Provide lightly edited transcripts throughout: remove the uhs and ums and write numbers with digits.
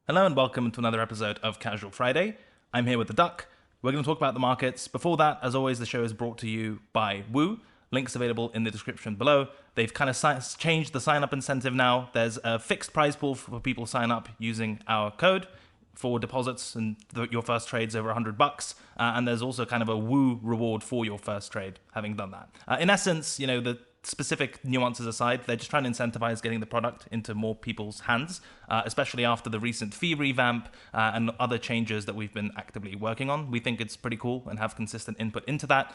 Hello and welcome to another episode of Casual Friday. I'm here with the Duck. We're going to talk about the markets. Before that, as always, the show is brought to you by Woo. Links available in the description below. They've kind of changed the sign-up incentive now. There's a fixed prize pool for people sign up using our code for deposits and your first trade's over $100. And there's also kind of a Woo reward for your first trade, having done that. In essence, the specific nuances aside, they're just trying to incentivize getting the product into more people's hands, especially after the recent fee revamp and other changes that we've been actively working on. We think it's pretty cool and have consistent input into that.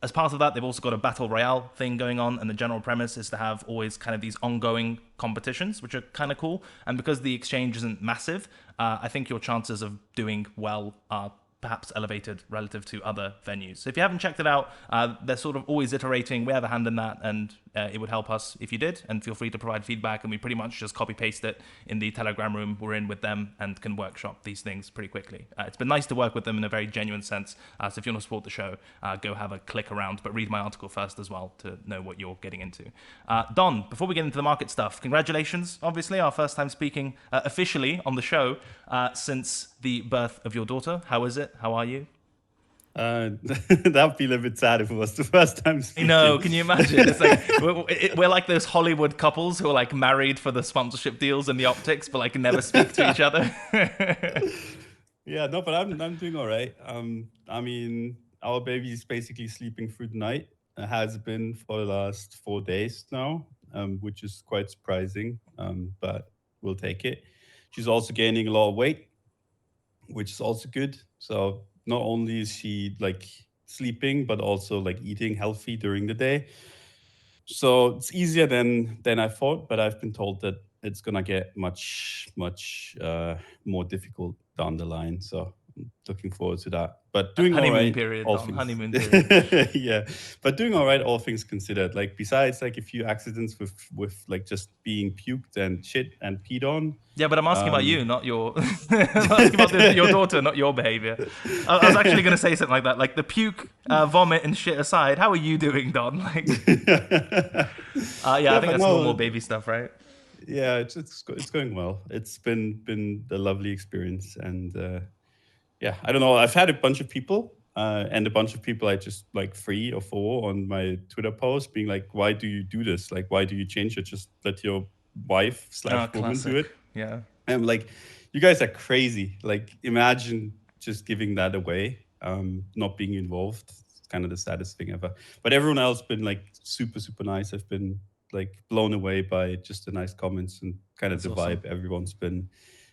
As part of that, they've also got a battle royale thing going on, and the general premise is to have always kind of these ongoing competitions, which are kind of cool. And because the exchange isn't massive, I think your chances of doing well are perhaps elevated relative to other venues. So if you haven't checked it out, they're sort of always iterating. We have a hand in that, and it would help us if you did. And feel free to provide feedback, and we pretty much just copy paste it in the Telegram room we're in with them and can workshop these things pretty quickly. It's been nice to work with them in a very genuine sense. So if you want to support the show, go have a click around, but read my article first as well to know what you're getting into. Don, before we get into the market stuff, congratulations. Obviously, our first time speaking officially on the show since the birth of your daughter. How is it? How are you? That'd be a little bit sad if it was the first time speaking. No, can you imagine? It's like we're like those Hollywood couples who are like married for the sponsorship deals and the optics, but like never speak to each other. Yeah, no, but I'm doing all right. I mean, our baby is basically sleeping through the night. It has been for the last 4 days now, which is quite surprising, but we'll take it. She's also gaining a lot of weight, which is also good. So not only is she like sleeping, but also like eating healthy during the day. So it's easier than I thought, but I've been told that it's gonna get much more difficult down the line. So I'm looking forward to that. But doing all Honeymoon right, period, all Don. things. Honeymoon period. Yeah, but doing all right, all things considered. Like besides like a few accidents with like just being puked and shit and peed on. Yeah, but I'm asking about you, not your. I'm asking about your daughter, not your behavior. I was actually going to say something like that, like the puke, vomit, and shit aside. How are you doing, Don? Like, yeah, I think that's normal baby stuff, right? Yeah, it's going well. It's been a lovely experience, and yeah, I don't know. I've had a bunch of people, and a bunch of people I just like 3 or 4 on my Twitter post being like, "Why do you do this? Like, why do you change it? Just let your wife Oh, / woman do classic. it." Yeah. And I'm like, "You guys are crazy! Like, imagine just giving that away, not being involved. It's kind of the saddest thing ever." But everyone else been like super nice. I've been like blown away by just the nice comments and kind of That's the awesome. vibe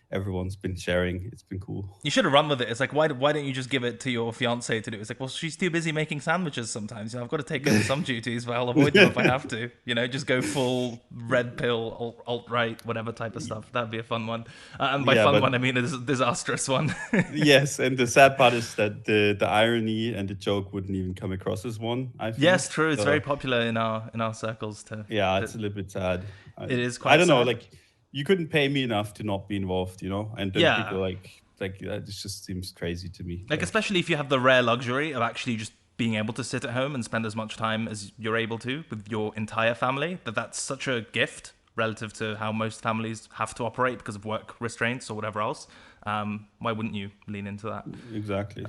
everyone's been sharing. It's been cool. You should have run with it. It's like, why don't you just give it to your fiance to do? It's like, well, she's too busy making sandwiches sometimes. I've got to take over some duties, but I'll avoid them if I have to. Just go full red pill, alt-right, whatever type of stuff. That'd be a fun one. And by Yeah, fun but one, I mean a disastrous one. yes, and the sad part is that the irony and the joke wouldn't even come across as one, I think. Yes, true. It's So, very popular in our circles too. yeah, it's a little bit sad. It is I quite don't know, sad. like you couldn't pay me enough to not be involved, and then people Yeah, like that just seems crazy to me. like especially if you have the rare luxury of actually just being able to sit at home and spend as much time as you're able to with your entire family, that's such a gift relative to how most families have to operate because of work restraints or whatever else. Why wouldn't you lean into that? Exactly.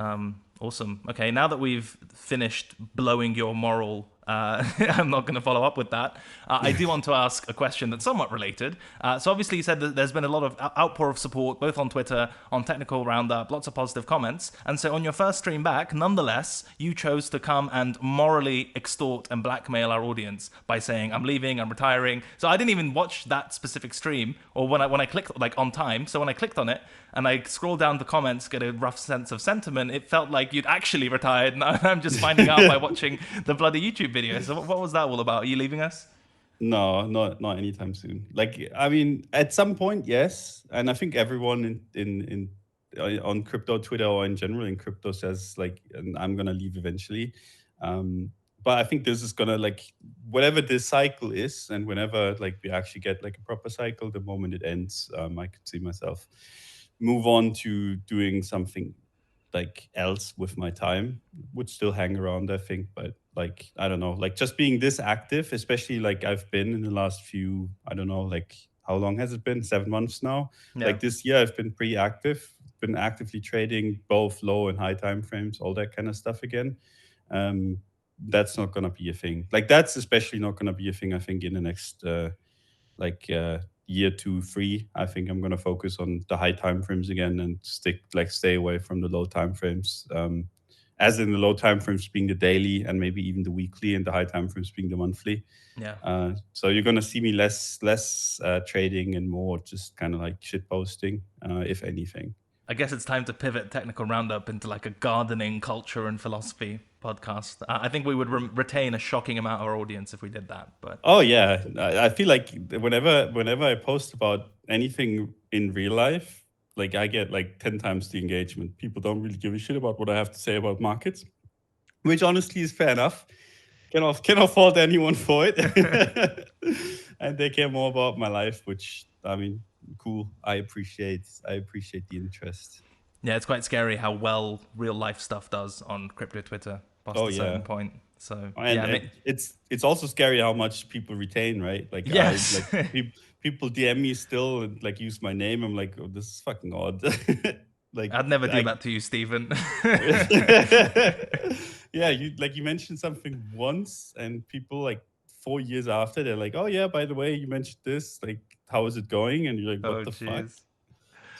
Awesome. Okay, now that we've finished blowing your moral, I'm not going to follow up with that. I do want to ask a question that's somewhat related. So obviously you said that there's been a lot of outpour of support, both on Twitter, on Technical Roundup, lots of positive comments. And so on your first stream back, nonetheless, you chose to come and morally extort and blackmail our audience by saying, I'm leaving, I'm retiring. So I didn't even watch that specific stream or when I clicked like on time. So when I clicked on it and I scrolled down the comments, get a rough sense of sentiment, it felt like you'd actually retired. And I'm just finding out by watching the bloody YouTube video. So what was that all about? Are you leaving us? No, not anytime soon. Like, I mean, at some point, yes, and I think everyone in on crypto Twitter or in general in crypto says like, and I'm gonna leave eventually. But I think this is gonna like whatever this cycle is, and whenever like we actually get like a proper cycle, the moment it ends, I could see myself move on to doing something like else with my time. Would still hang around, I think, but like I don't know, like just being this active, especially like I've been in the last few, I don't know, like how long has it been? 7 months now. Yeah. Like this year, I've been pretty active, been actively trading both low and high time frames, all that kind of stuff again. That's not going to be a thing. Like that's especially not going to be a thing, I think, in the next year 2, 3. I think I'm going to focus on the high time frames again and stay away from the low time frames. As in the low time frames being the daily and maybe even the weekly, and the high time frames being the monthly. Yeah. So you're going to see me less trading and more just kind of like shit posting, if anything. I guess it's time to pivot Technical Roundup into like a gardening culture and philosophy podcast. I think we would retain a shocking amount of our audience if we did that. But oh yeah, I feel like whenever I post about anything in real life, like I get like 10 times the engagement. People don't really give a shit about what I have to say about markets, which honestly is fair enough. Cannot fault anyone for it. And they care more about my life, which I mean, cool. I appreciate the interest. Yeah, it's quite scary how well real life stuff does on crypto Twitter past a certain point. So and it's also scary how much people retain, right? Like yes. people DM me still and like use my name. I'm like, oh, this is fucking odd. Like I'd never do that to you, Stephen. Yeah, you mentioned something once, and people like 4 years after, they're like, oh yeah, by the way, you mentioned this. Like, how is it going? And you're like, what the fuck?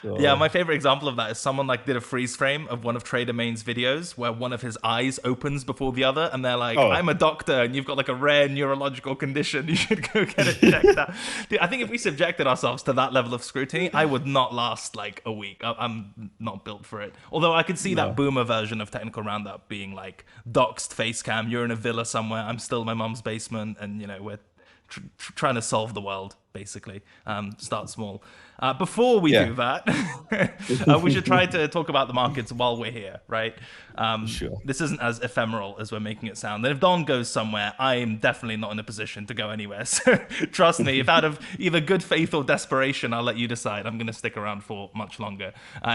So, yeah, my favorite example of that is someone like did a freeze frame of one of Trader Main's videos where one of his eyes opens before the other, and they're like, I'm a doctor and you've got like a rare neurological condition, you should go get it checked out. Dude, I think if we subjected ourselves to that level of scrutiny, I would not last like a week. I'm not built for it. Although I could see that boomer version of Technical Roundup being like doxed face cam, you're in a villa somewhere, I'm still in my mum's basement, and we're trying to solve the world, basically. Start small. Before we do that, we should try to talk about the markets while we're here, right? Sure. This isn't as ephemeral as we're making it sound. And if Don goes somewhere, I'm definitely not in a position to go anywhere. So trust me, if out of either good faith or desperation, I'll let you decide. I'm going to stick around for much longer,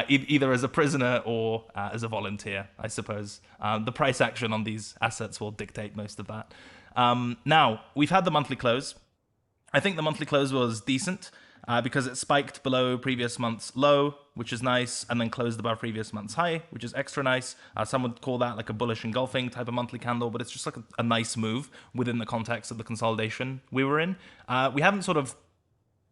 either as a prisoner or as a volunteer, I suppose. The price action on these assets will dictate most of that. Now, we've had the monthly close. I think the monthly close was decent because it spiked below previous month's low, which is nice, and then closed above previous month's high, which is extra nice. Some would call that like a bullish engulfing type of monthly candle, but it's just like a nice move within the context of the consolidation we were in. We haven't sort of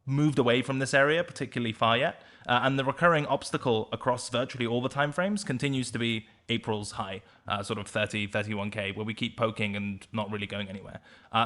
moved away from this area particularly far yet, and the recurring obstacle across virtually all the timeframes continues to be April's high, sort of 31k, where we keep poking and not really going anywhere.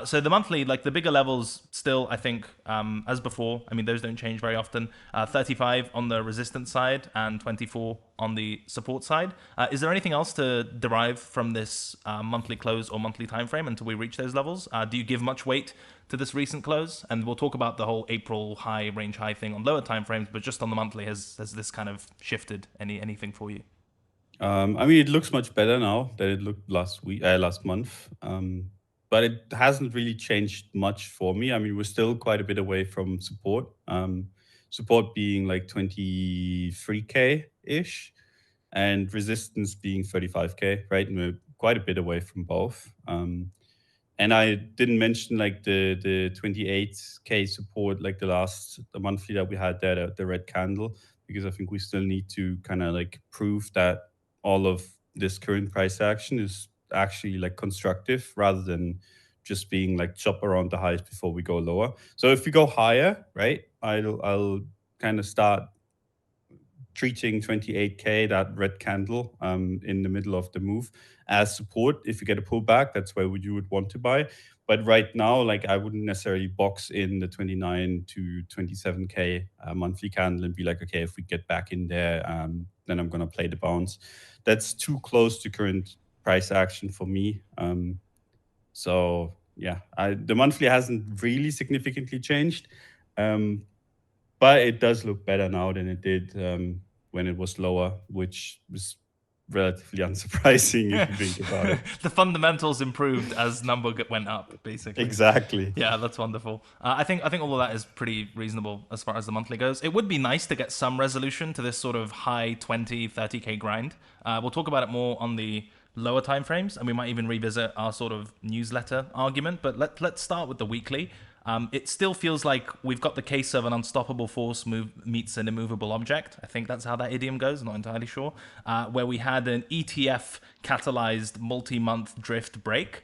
So the monthly, like the bigger levels still, I think, as before, I mean, those don't change very often. 35 on the resistance side and 24 on the support side. Is there anything else to derive from this monthly close or monthly time frame until we reach those levels? Do you give much weight to this recent close? And we'll talk about the whole April high, range high thing on lower time frames, but just on the monthly, has this kind of shifted anything for you? I mean, it looks much better now than it looked last month. But it hasn't really changed much for me. I mean, we're still quite a bit away from support. Support being like 23k-ish, and resistance being 35k, right? And we're quite a bit away from both. And I didn't mention like the 28k support, like the monthly that we had there, the red candle, because I think we still need to kind of like prove that all of this current price action is actually like constructive rather than just being like chop around the highs before we go lower. So if we go higher, right, I'll kind of start treating 28k, that red candle in the middle of the move, as support. If you get a pullback, that's where you would want to buy. But right now, like I wouldn't necessarily box in the 29 to 27k monthly candle and be like, okay, if we get back in there, then I'm gonna play the bounce. That's too close to current price action for me. So yeah, the monthly hasn't really significantly changed, but it does look better now than it did when it was lower, which was relatively unsurprising if you think about it. The fundamentals improved as number went up, basically. Exactly. Yeah, that's wonderful. I think all of that is pretty reasonable as far as the monthly goes. It would be nice to get some resolution to this sort of high 20, 30k grind. We'll talk about it more on the lower time frames, and we might even revisit our sort of newsletter argument. But let's start with the weekly. It still feels like we've got the case of an unstoppable force meets an immovable object. I think that's how that idiom goes. I'm not entirely sure. Where we had an ETF catalyzed multi-month drift break.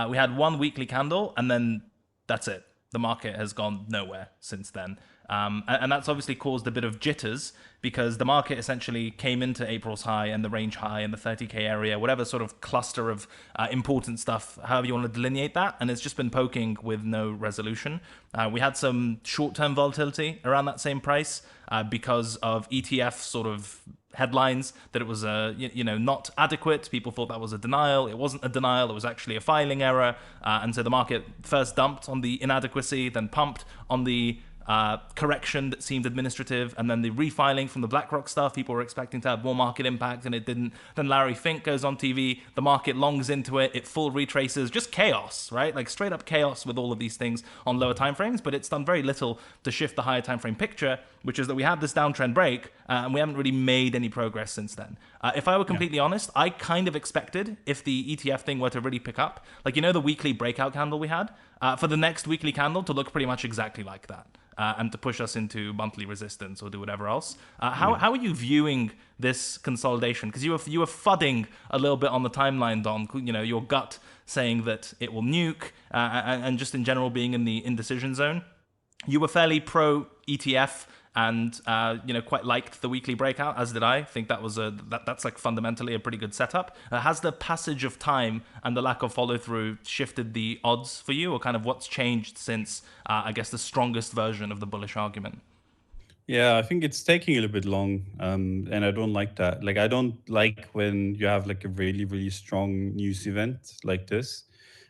We had one weekly candle, and then that's it. The market has gone nowhere since then. And that's obviously caused a bit of jitters because the market essentially came into April's high and the range high and the 30K area, whatever sort of cluster of important stuff, however you want to delineate that. And it's just been poking with no resolution. We had some short-term volatility around that same price because of ETF sort of headlines that it was not adequate. People thought that was a denial. It wasn't a denial. It was actually a filing error. And so the market first dumped on the inadequacy, then pumped on the correction that seemed administrative, and then the refiling from the Blackrock stuff. People were expecting to have more market impact, and it didn't. Then Larry Fink goes on TV. The market longs into it. It full retraces. Just chaos, right? Like straight up chaos with all of these things on lower timeframes. But it's done very little to shift the higher timeframe picture, which is that we had this downtrend break, and we haven't really made any progress since then. If I were completely honest, I kind of expected if the ETF thing were to really pick up, like the weekly breakout candle we had, for the next weekly candle to look pretty much exactly like that. And to push us into monthly resistance or do whatever else. How are you viewing this consolidation? Because you were fudding a little bit on the timeline, Don. Your gut saying that it will nuke, and just in general being in the indecision zone. You were fairly pro ETF and quite liked the weekly breakout, as did I. think that was that's like fundamentally a pretty good setup. Has the passage of time and the lack of follow through shifted the odds for you, or kind of what's changed since I guess the strongest version of the bullish argument? Yeah, I think it's taking a little bit long, and I don't like that. Like, I don't like when you have like a really, really strong news event like this,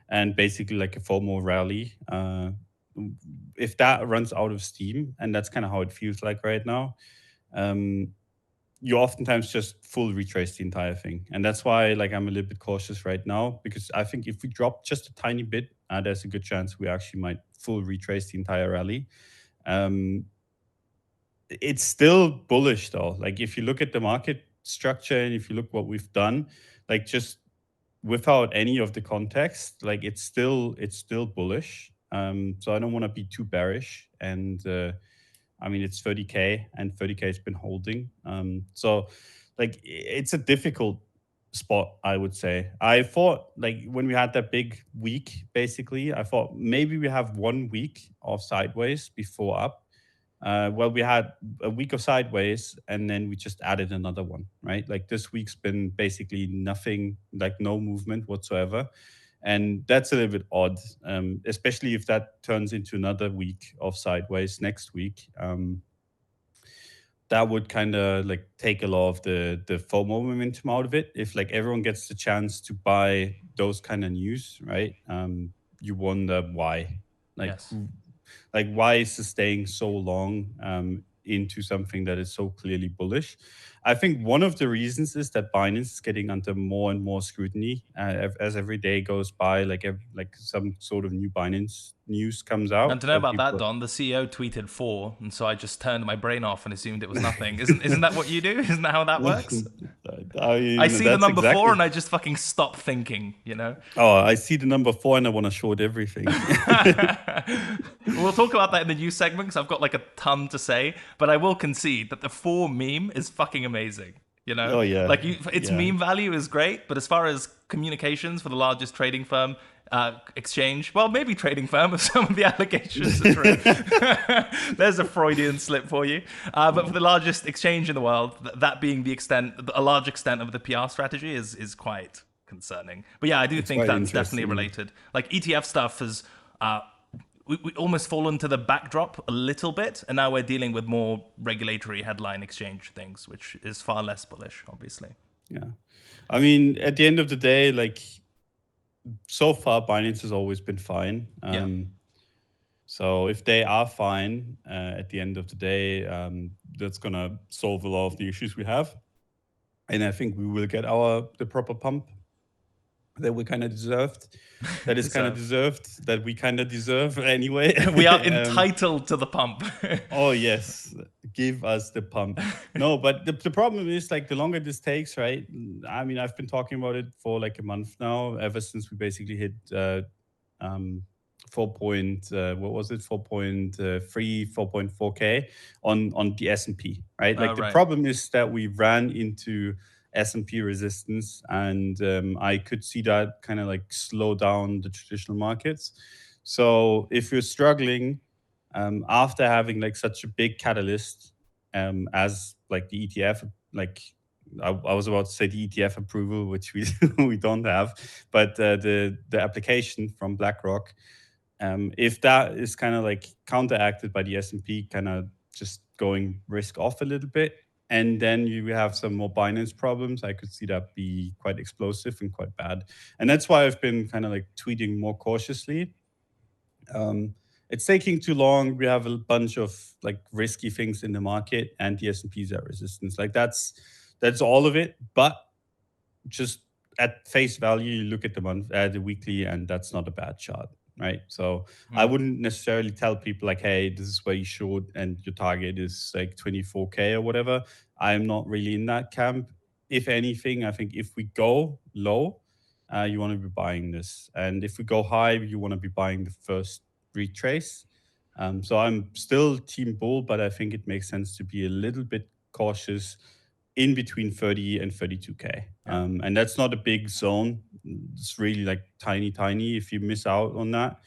and basically like a FOMO rally. If that runs out of steam, and that's kind of how it feels like right now, you oftentimes just full retrace the entire thing. And that's why like I'm a little bit cautious right now, because I think if we drop just a tiny bit, there's a good chance we actually might full retrace the entire rally. It's still bullish though. Like if you look at the market structure and if you look what we've done, like just without any of the context, like it's still bullish. So I don't want to be too bearish. And I mean, it's 30K and 30K has been holding. So like it's a difficult spot, I would say. I thought like when we had that big week, basically, I thought maybe we have 1 week of sideways before up. Well, we had a week of sideways and then we just added another one, right? Like this week's been basically nothing, like no movement whatsoever. And that's a little bit odd, especially if that turns into another week of sideways next week. That would kind of like take a lot of the FOMO momentum out of it. If like everyone gets the chance to buy those kind of news, right? You wonder why. Like, Yes. Like why is it staying so long into something that is so clearly bullish? I think one of the reasons is that Binance is getting under more and more scrutiny as every day goes by. Like some sort of new Binance news comes out. And to know about that, Don, the CEO tweeted 4, and so I just turned my brain off and assumed it was nothing. Isn't that what you do? Isn't that how that works? I see the number 4 and I just fucking stop thinking, Oh, I see the number 4 and I want to short everything. We'll talk about that in the news segment because I've got like a ton to say, but I will concede that the 4 meme is fucking amazing. Oh yeah. Like its meme value is great, but as far as communications for the largest trading firm, exchange, well, maybe trading firm if some of the allegations are true. There's a Freudian slip for you. But for the largest exchange in the world, that being a large extent of the PR strategy is quite concerning. But yeah, I do think that's definitely related. Like ETF stuff has we almost fallen to the backdrop a little bit, and now we're dealing with more regulatory headline exchange things, which is far less bullish, obviously. Yeah. I mean, at the end of the day, like so far, Binance has always been fine. So if they are fine at the end of the day, that's going to solve a lot of the issues we have. And I think we will get the proper pump that we kind of deserved. That is kind of deserved, that we kind of deserve anyway. We are entitled to the pump. Oh, yes. Give us the pump. No, but the problem is like the longer this takes, right? I mean, I've been talking about it for like a month now, ever since we basically hit what was it, 4.4K on the S&P, right? Like the Right. problem is that we ran into S&P resistance, and I could see that kind of like slow down the traditional markets. So if you're struggling after having like such a big catalyst as like the ETF, like I was about to say the ETF approval, which we we don't have, but the application from Blackrock, if that is kind of like counteracted by the S&P kind of just going risk off a little bit, and then you have some more Binance problems, I could see that be quite explosive and quite bad. And that's why I've been kind of like tweeting more cautiously. It's taking too long. We have a bunch of like risky things in the market, and the S&P is at resistance. Like that's all of it. But just at face value, you look at the weekly, and that's not a bad chart, right? So I wouldn't necessarily tell people like, hey, this is where you should, and your target is like 24K or whatever. I'm not really in that camp. If anything, I think if we go low, you want to be buying this, and if we go high, you want to be buying the first retrace. So I'm still team bull, but I think it makes sense to be a little bit cautious in between 30 and 32K. And that's not a big zone. It's really like tiny. If you miss out on that,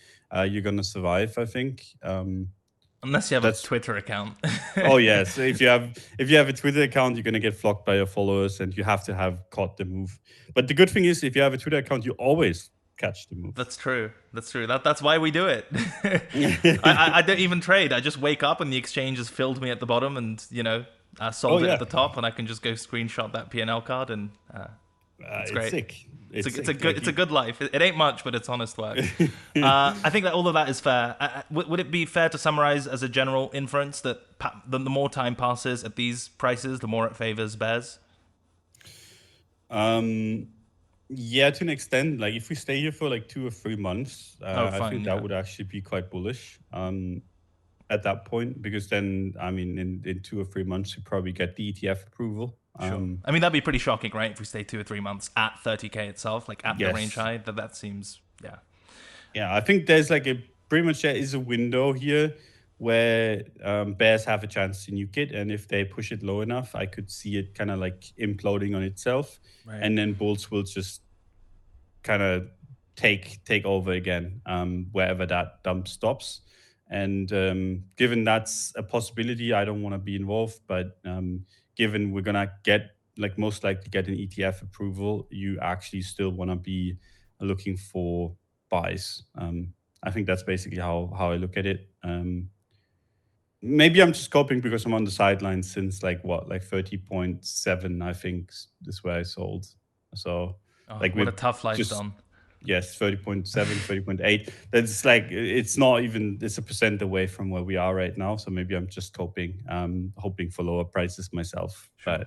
you're going to survive, I think. Unless you have a Twitter account. Oh yes, if you have a Twitter account, you're gonna get flocked by your followers, and you have to have caught the move. But the good thing is, if you have a Twitter account, you always catch the move. That's true. That's why we do it. I don't even trade. I just wake up and the exchange has filled me at the bottom, and I sold it at the top, and I can just go screenshot that P&L card, and it's great. Sick. It's a good life. It ain't much, but it's honest work. I think that all of that is fair. Would it be fair to summarize as a general inference that the more time passes at these prices, the more it favors bears? Yeah, to an extent. Like if we stay here for like 2 or 3 months, I think that would actually be quite bullish at that point, because then, I mean, in 2 or 3 months, you probably get the ETF approval. Sure. I mean, that'd be pretty shocking, right? If we stay 2 or 3 months at 30K itself, like at the range high, that seems, yeah. Yeah, I think there's like pretty much there is a window here where bears have a chance to nuke it. And if they push it low enough, I could see it kind of like imploding on itself. Right. And then bulls will just kind of take over again wherever that dump stops. And given that's a possibility, I don't want to be involved. But given we're going to get, like most likely get an ETF approval, you actually still want to be looking for buys. I think that's basically how I look at it. Maybe I'm just coping because I'm on the sidelines since like 30.7, I think is where I sold. So like what a tough life, Don. Yes, 30.7, 30.8. That's like, it's not even, it's a % away from where we are right now. So maybe I'm just coping, hoping for lower prices myself. Sure.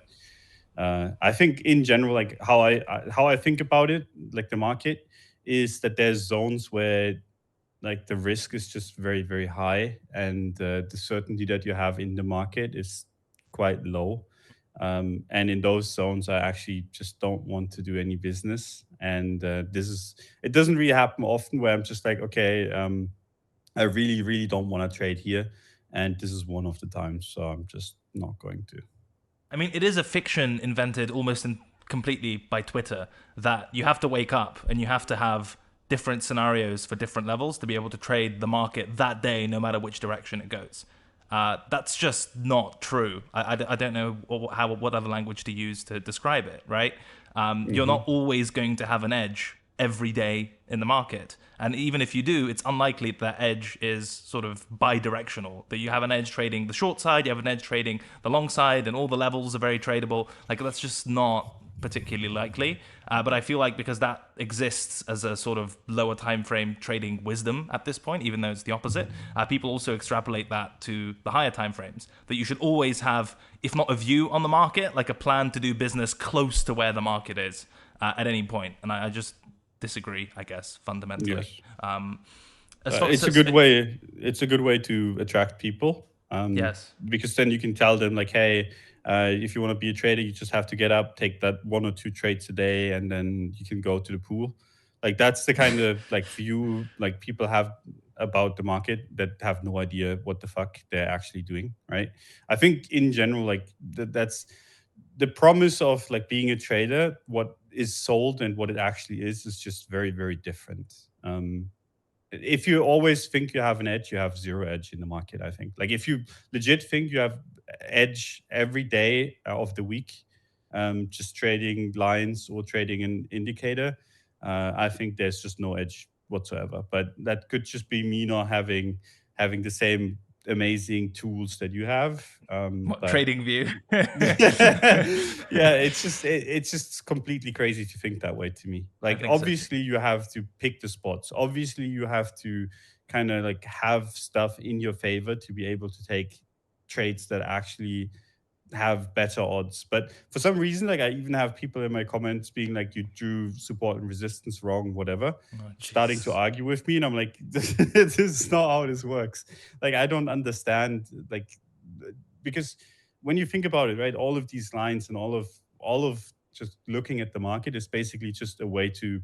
But I think in general, like how I think about it, like the market, is that there's zones where like the risk is just very, very high, and the certainty that you have in the market is quite low. And in those zones, I actually just don't want to do any business. And it doesn't really happen often where I'm just like, okay, I really, really don't want to trade here. And this is one of the times, so I'm just not going to. I mean, it is a fiction invented almost completely by Twitter, that you have to wake up and you have to have different scenarios for different levels to be able to trade the market that day, no matter which direction it goes. That's just not true. I don't know what other language to use to describe it, right? You're not always going to have an edge every day in the market. And even if you do, it's unlikely that edge is sort of bi-directional, that you have an edge trading the short side, you have an edge trading the long side, and all the levels are very tradable. Like, that's just not particularly likely. But I feel like because that exists as a sort of lower time frame trading wisdom at this point, even though it's the opposite, people also extrapolate that to the higher time frames, that you should always have, if not a view on the market, like a plan to do business close to where the market is at any point. And I just disagree, I guess, fundamentally. Yes. It's a good way. It's a good way to attract people. Yes. Because then you can tell them like, hey, if you want to be a trader, you just have to get up, take that 1 or 2 trades a day, and then you can go to the pool. Like that's the kind of like view like people have about the market that have no idea what the fuck they're actually doing, right? I think in general, like that's the promise of like being a trader. What is sold and what it actually is just very, very different. If you always think you have an edge, you have zero edge in the market, I think. Like if you legit think you have edge every day of the week, just trading lines or trading an indicator, I think there's just no edge whatsoever. But that could just be me not having the same amazing tools that you have. What, But trading view? yeah, it's just completely crazy to think that way to me. I Like think so too. obviously you have to pick the spots. Obviously you have to kind of like have stuff in your favor to be able to take trades that actually have better odds. But for some reason, like I even have people in my comments being like, you drew support and resistance wrong, whatever, Oh, starting to Jesus. argue with me. And I'm like, this is not how this works. Like, I don't understand, like, because when you think about it, right, all of these lines and all of just looking at the market is basically just a way to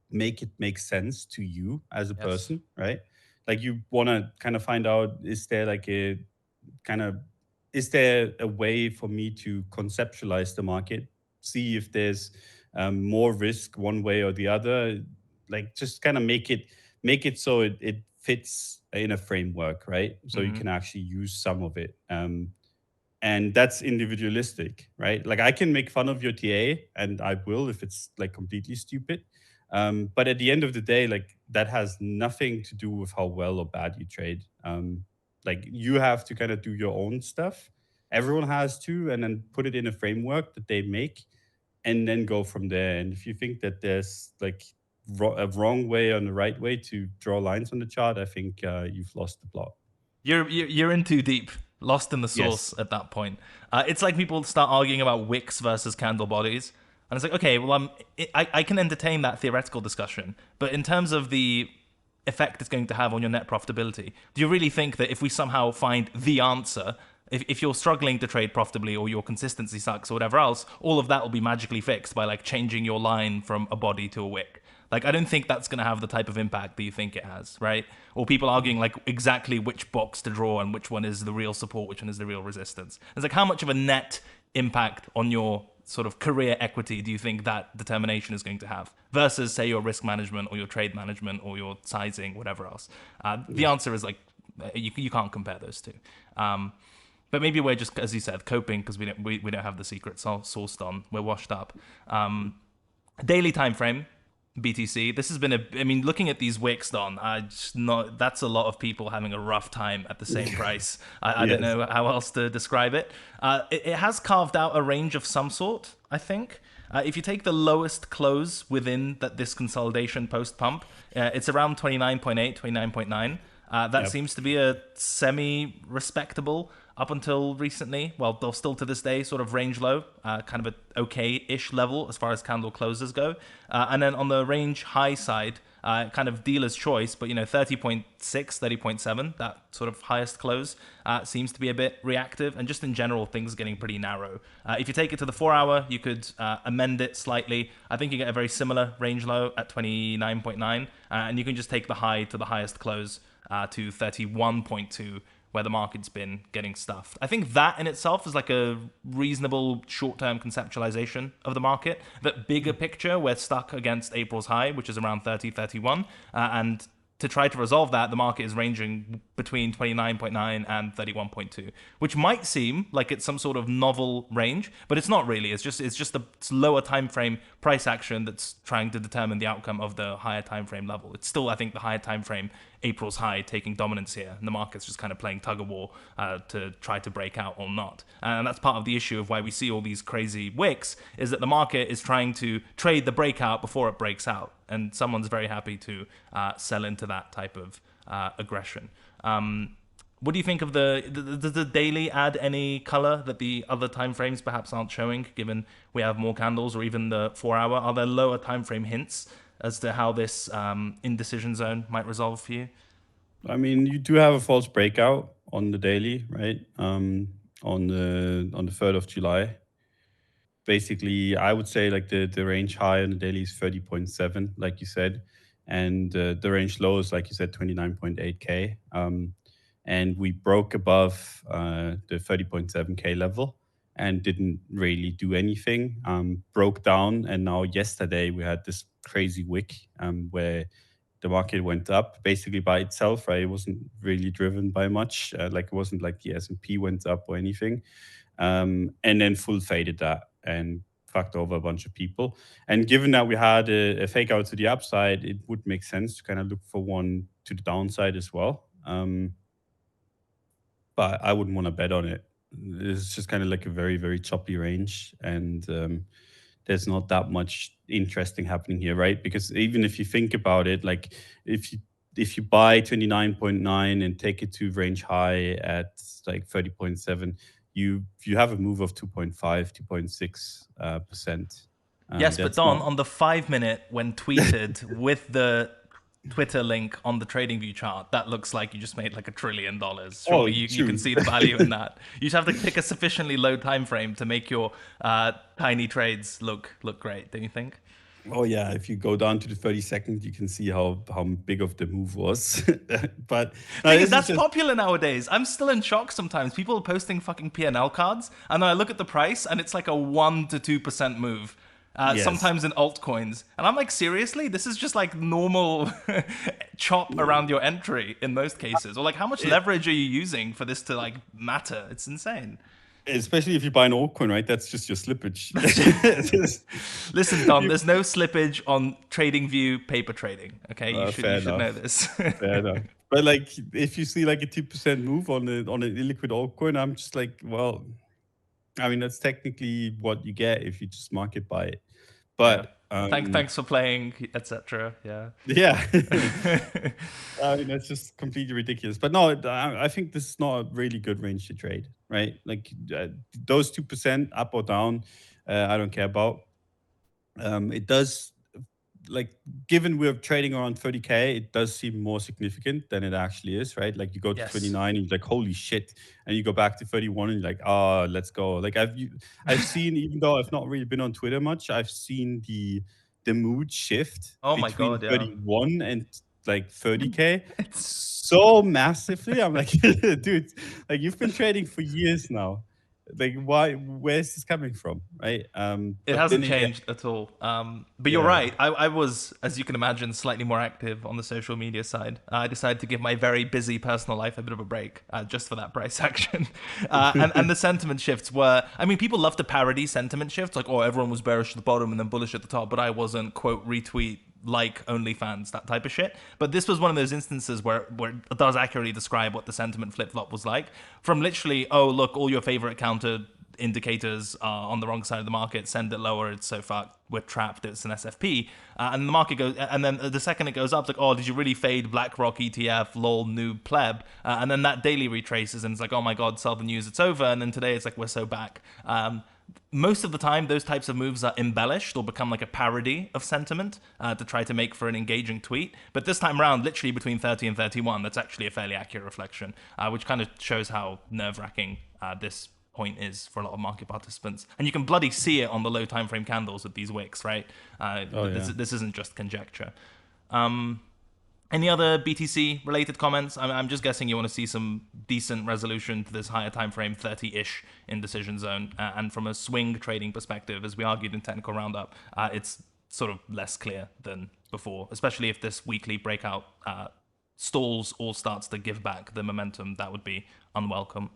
make it make sense to you as a Yes. person, right? Like you want to kind of find out, is there like a kind of is there a way for me to conceptualize the market, see if there's more risk one way or the other, like just kind of make it so it fits in a framework, right? So you can actually use some of it. And that's individualistic, right? Like I can make fun of your TA, and I will if it's like completely stupid. But at the end of the day, like that has nothing to do with how well or bad you trade. Like you have to kind of do your own stuff. Everyone has to, and then put it in a framework that they make, and then go from there. And if you think that there's like a wrong way and the right way to draw lines on the chart, I think you've lost the plot. You're in too deep, lost in the Yes. source at that point. It's like people start arguing about wicks versus candle bodies, and it's like, okay, well, I can entertain that theoretical discussion, but in terms of the effect it's going to have on your net profitability, do you really think that if we somehow find the answer, if you're struggling to trade profitably or your consistency sucks or whatever else, all of that will be magically fixed by like changing your line from a body to a wick? Like, I don't think that's going to have the type of impact that you think it has, right? Or people arguing like exactly which box to draw and which one is the real support, which one is the real resistance. It's like, how much of a net impact on your sort of career equity do you think that determination is going to have versus, say, your risk management or your trade management or your sizing, whatever else? The answer is like, you can't compare those two. But maybe we're just, as you said, coping because we don't have the secret sourced on. We're washed up. Daily time frame. BTC. This has been looking at these wicks, Don, that's a lot of people having a rough time at the same price. I don't Yes. know how else to describe it. It has carved out a range of some sort, I think. If you take the lowest close within this consolidation post pump, it's around 29.8, 29.9. That Yep. seems to be a semi-respectable, up until recently, well, they'll still to this day, sort of range low, kind of a okay-ish level as far as candle closes go. And then on the range high side, kind of dealer's choice, but 30.6, 30.7, that sort of highest close seems to be a bit reactive, and just in general, things getting pretty narrow. If you take it to the 4 hour, you could amend it slightly. I think you get a very similar range low at 29.9, and you can just take the high to the highest close to 31.2, where the market's been getting stuffed. I think that in itself is like a reasonable short-term conceptualization of the market. That bigger picture, we're stuck against April's high, which is around 30, 31, and to try to resolve that, the market is ranging between 29.9 and 31.2, which might seem like it's some sort of novel range, but it's not really. It's just a lower time frame price action that's trying to determine the outcome of the higher time frame level. It's still, I think, the higher time frame, April's high, taking dominance here, and the market's just kind of playing tug of war to try to break out or not. And that's part of the issue of why we see all these crazy wicks, is that the market is trying to trade the breakout before it breaks out, and someone's very happy to sell into that type of aggression. What do you think of does the daily add any color that the other time frames perhaps aren't showing, given we have more candles, or even the 4 hour? Are there lower time frame hints as to how this indecision zone might resolve for you? I mean, you do have a false breakout on the daily, right? On the 3rd of July. Basically, I would say like the range high on the daily is 30.7, like you said. and the range low is, like you said, 29.8K. And we broke above the 30.7K level and didn't really do anything. Broke down, and now yesterday we had this crazy wick where the market went up basically by itself, right? It wasn't really driven by much. Like it wasn't like the S&P went up or anything. And then full faded that and fucked over a bunch of people. And given that we had a fake out to the upside, it would make sense to kind of look for one to the downside as well. But I wouldn't want to bet on it. It's just kind of like a very, very choppy range. And there's not that much interesting happening here, right? Because even if you think about it, like if you buy 29.9 and take it to range high at like 30.7, you have a move of 2.5, 2.6%. Yes, but That's Don, not. on the 5 minute when tweeted with the Twitter link on the TradingView chart, that looks like you just made like $1 trillion. Surely you can True. see the value in that. You just have to pick a sufficiently low time frame to make your tiny trades look great, don't you think? Oh yeah, if you go down to the 30 seconds, you can see how big of the move was. But no, Thing is, this is that's just popular nowadays. I'm still in shock sometimes. People are posting fucking P&L cards, and then I look at the price, and it's like a 1 to 2% move. yes. Sometimes in altcoins. And I'm like, seriously? This is just like normal chop around your entry in most cases. Or like, how much It, leverage are you using for this to like matter? It's insane. especially if you buy an altcoin, right? That's just your slippage. Just- Listen, Don, you- there's no slippage on TradingView paper trading. Okay, you fair should know enough. this. Fair enough. But like, if you see like a 2% move on an illiquid altcoin, I'm just like, well, I mean, that's technically what you get if you just market buy it. Yeah. But Thanks for playing, etc. Yeah. yeah, I mean, that's just completely ridiculous. But no, I think this is not a really good range to trade, right? Like those 2% up or down, I don't care about. It does, like, given we're trading around 30K, it does seem more significant than it actually is, right? Like you go to Yes. 29 and you're like, holy shit. And you go back to 31 and you're like, oh, let's go. Like I've seen, even though I've not really been on Twitter much, I've seen the mood shift Oh my between god, yeah. 31 and like 30K It's so massively. I'm like, dude, like you've been trading for years now. Like, where's this coming from? Right. It But then hasn't again, changed at all. But you're yeah. right. I was, as you can imagine, slightly more active on the social media side. I decided to give my very busy personal life a bit of a break just for that price action. And the sentiment shifts were, I mean, people love to parody sentiment shifts, like, oh, everyone was bearish at the bottom and then bullish at the top, but I wasn't, quote, retweet like OnlyFans, that type of shit. But this was one of those instances where it does accurately describe what the sentiment flip flop was like. From literally, oh, look, all your favorite counter indicators are on the wrong side of the market, send it lower, it's so fucked, we're trapped, it's an SFP. And the market goes, and then the second it goes up, it's like, oh, did you really fade BlackRock ETF, lol, noob pleb? And then that daily retraces and it's like, oh my god, sell the news, it's over. And then today it's like, we're so back. Most of the time, those types of moves are embellished or become like a parody of sentiment to try to make for an engaging tweet. But this time around, literally between 30 and 31, that's actually a fairly accurate reflection, which kind of shows how nerve-wracking this point is for a lot of market participants. And you can bloody see it on the low time frame candles with these wicks, right? Oh, yeah. This isn't just conjecture. Any other BTC related comments? I'm just guessing you want to see some decent resolution to this higher time frame, 30-ish indecision zone. And from a swing trading perspective, as we argued in Technical Roundup, it's sort of less clear than before, especially if this weekly breakout stalls or starts to give back the momentum. That would be unwelcome.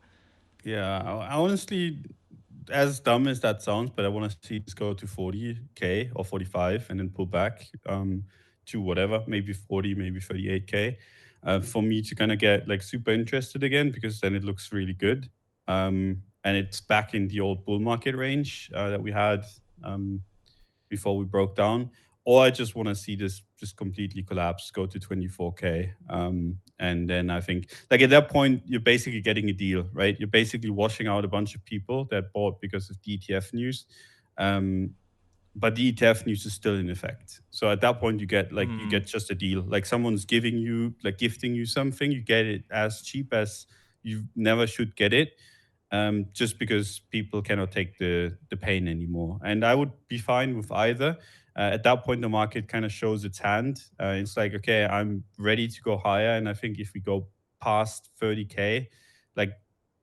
Yeah, I honestly, as dumb as that sounds, but I want to see this go to 40K or 45 and then pull back to whatever, maybe 40, maybe 38K, for me to kind of get like super interested again, because then it looks really good. And it's back in the old bull market range that we had before we broke down. Or I just want to see this just completely collapse, go to 24K. And then I think, like at that point, you're basically getting a deal, right? You're basically washing out a bunch of people that bought because of the ETF news. But the ETF news is still in effect. So at that point, you get just a deal. Like someone's gifting you something, you get it as cheap as you never should get it. Just because people cannot take the pain anymore. And I would be fine with either. At that point, the market kind of shows its hand. It's like, okay, I'm ready to go higher. And I think if we go past 30K, like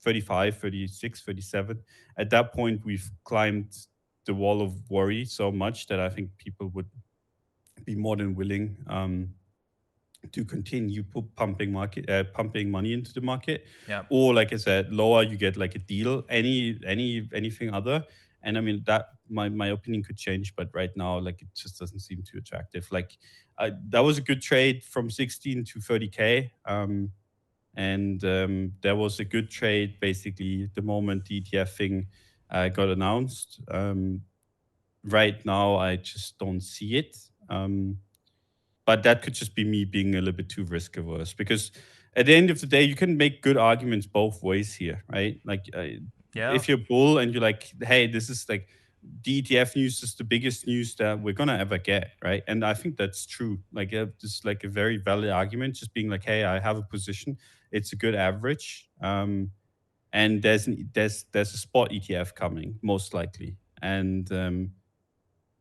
35, 36, 37, at that point, we've climbed the wall of worry so much that I think people would be more than willing to continue pumping money into the market. Yeah. Or like I said, lower you get like a deal, anything other. And I mean that my opinion could change, but right now like it just doesn't seem too attractive. Like that was a good trade from 16 to 30K. And there was a good trade basically the moment the ETF thing got announced. Right now I just don't see it. But that could just be me being a little bit too risk averse, because at the end of the day, you can make good arguments both ways here, right? Like if you're bull and you're like, hey, this is like the ETF news is the biggest news that we're gonna ever get, right? And I think that's true. Like this is like a very valid argument, just being like, hey, I have a position, it's a good average, and there's a spot ETF coming most likely, and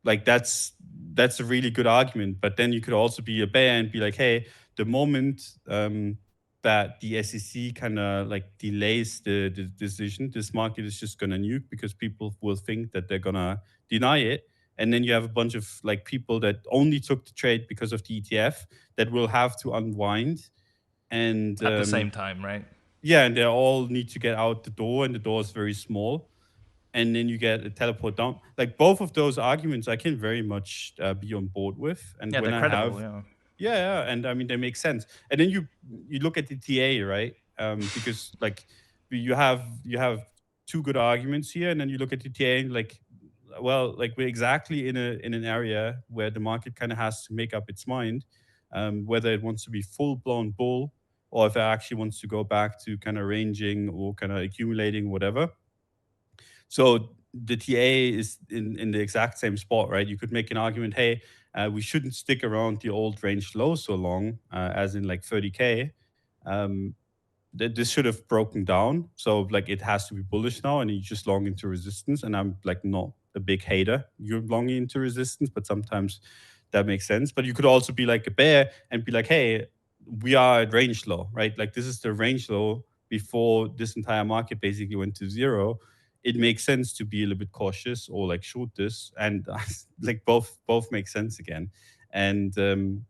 like that's a really good argument. But then you could also be a bear and be like, hey, the moment that the SEC kind of like delays the decision, this market is just gonna nuke, because people will think that they're gonna deny it, and then you have a bunch of like people that only took the trade because of the ETF that will have to unwind, and at the same time, right? Yeah, and they all need to get out the door, and the door is very small, and then you get a teleport down. Like both of those arguments, I can very much be on board with. And Yeah, when they're I credible. have, yeah, and I mean they make sense. And then you look at the TA, right? Because like you have two good arguments here, and then you look at the TA and like, well, like we're exactly in an area where the market kind of has to make up its mind, whether it wants to be full blown bull, or if it actually wants to go back to kind of ranging or kind of accumulating, whatever. So the TA is in the exact same spot, right? You could make an argument, hey, we shouldn't stick around the old range low so long, as in like 30K. This should have broken down. So like it has to be bullish now, and you just long into resistance. And I'm like not a big hater. You're longing into resistance, but sometimes that makes sense. But you could also be like a bear and be like, hey, we are at range low, right? Like this is the range low before this entire market basically went to zero. It makes sense to be a little bit cautious or like short this, and like both make sense again. And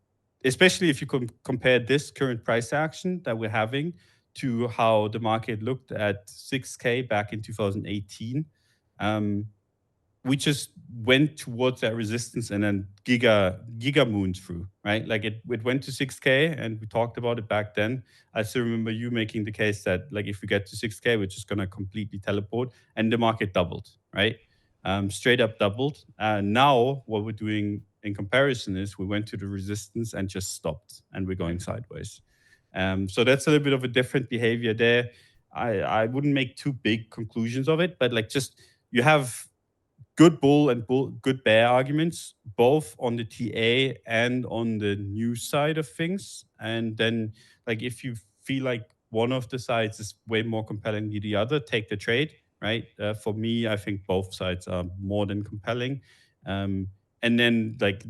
especially if you compare this current price action that we're having to how the market looked at 6K back in 2018. We just went towards that resistance and then giga mooned through, right? Like it went to 6K, and we talked about it back then. I still remember you making the case that like if we get to 6K, we're just gonna completely teleport, and the market doubled, right? Straight up doubled. Now what we're doing in comparison is we went to the resistance and just stopped, and we're going sideways. So that's a little bit of a different behavior there. I wouldn't make too big conclusions of it, but like just you have good bull and good bear arguments, both on the TA and on the news side of things. And then, like, if you feel like one of the sides is way more compelling than the other, take the trade, right? For me, I think both sides are more than compelling. And then, like,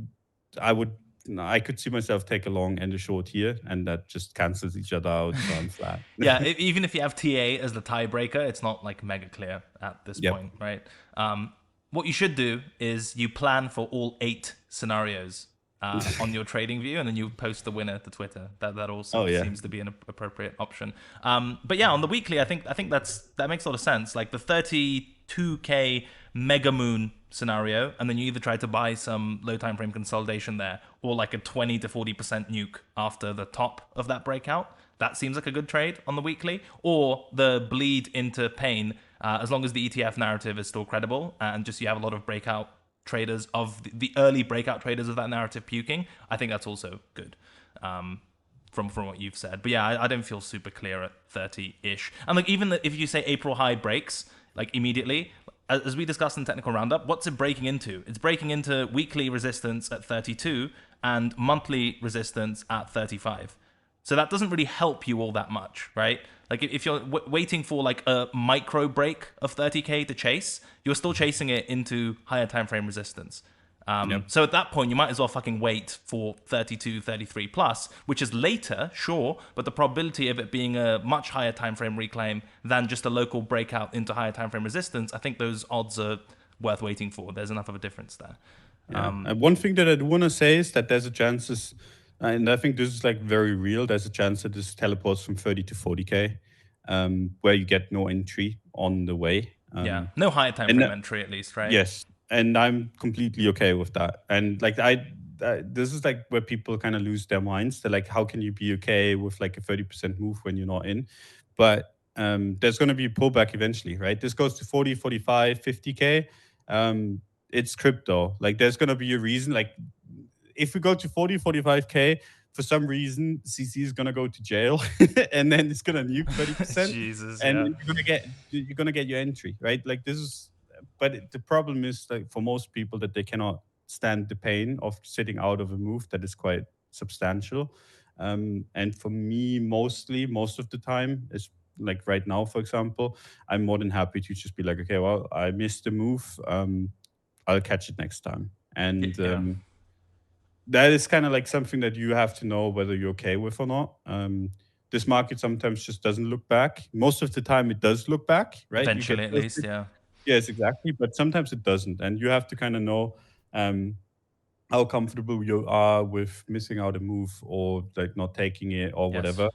I could see myself take a long and a short here, and that just cancels each other out, so I'm flat. Yeah, even if you have TA as the tiebreaker, it's not like mega clear at this point, right? What you should do is you plan for all 8 scenarios on your trading view, and then you post the winner to Twitter. That also seems to be an appropriate option. But yeah, on the weekly, I think that makes a lot of sense. Like the 32K mega moon scenario, and then you either try to buy some low time frame consolidation there, or like a 20 to 40% nuke after the top of that breakout. That seems like a good trade on the weekly. Or the bleed into pain, as long as the ETF narrative is still credible, and just you have a lot of breakout traders of the early breakout traders of that narrative puking. I think that's also good. From what you've said. But yeah, I don't feel super clear at 30-ish. And like even if you say April high breaks, like immediately, as we discussed in Technical Roundup, what's it breaking into? It's breaking into weekly resistance at 32 and monthly resistance at 35. So that doesn't really help you all that much, right? Like if you're waiting for like a micro break of 30K to chase, you're still chasing it into higher time frame resistance. Yep. So at that point, you might as well fucking wait for 32, 33 plus, which is later, sure, but the probability of it being a much higher time frame reclaim than just a local breakout into higher time frame resistance, I think those odds are worth waiting for. There's enough of a difference there. Yeah. One thing that I do want to say is that there's a chance, and I think this is like very real, there's a chance that this teleports from 30 to 40K, where you get no entry on the way. No higher time frame entry at least, right? Yes, and I'm completely okay with that. And like this is like where people kind of lose their minds. They're like, how can you be okay with like a 30% move when you're not in? But there's going to be a pullback eventually, right? This goes to 40, 45, 50K. It's crypto. Like there's going to be a reason. Like if we go to 40, 45K, for some reason, CC is gonna go to jail, and then it's gonna nuke 30%. Jesus, and you're gonna get your entry, right? Like this is, but the problem is like for most people that they cannot stand the pain of sitting out of a move that is quite substantial. And for me, most of the time, is like right now, for example, I'm more than happy to just be like, okay, well, I missed the move. I'll catch it next time, and that is kind of like something that you have to know whether you're okay with or not. This market sometimes just doesn't look back. Most of the time it does look back, right? Eventually, at least, yeah. Yes, exactly. But sometimes it doesn't. And you have to kind of know how comfortable you are with missing out a move or like not taking it or whatever.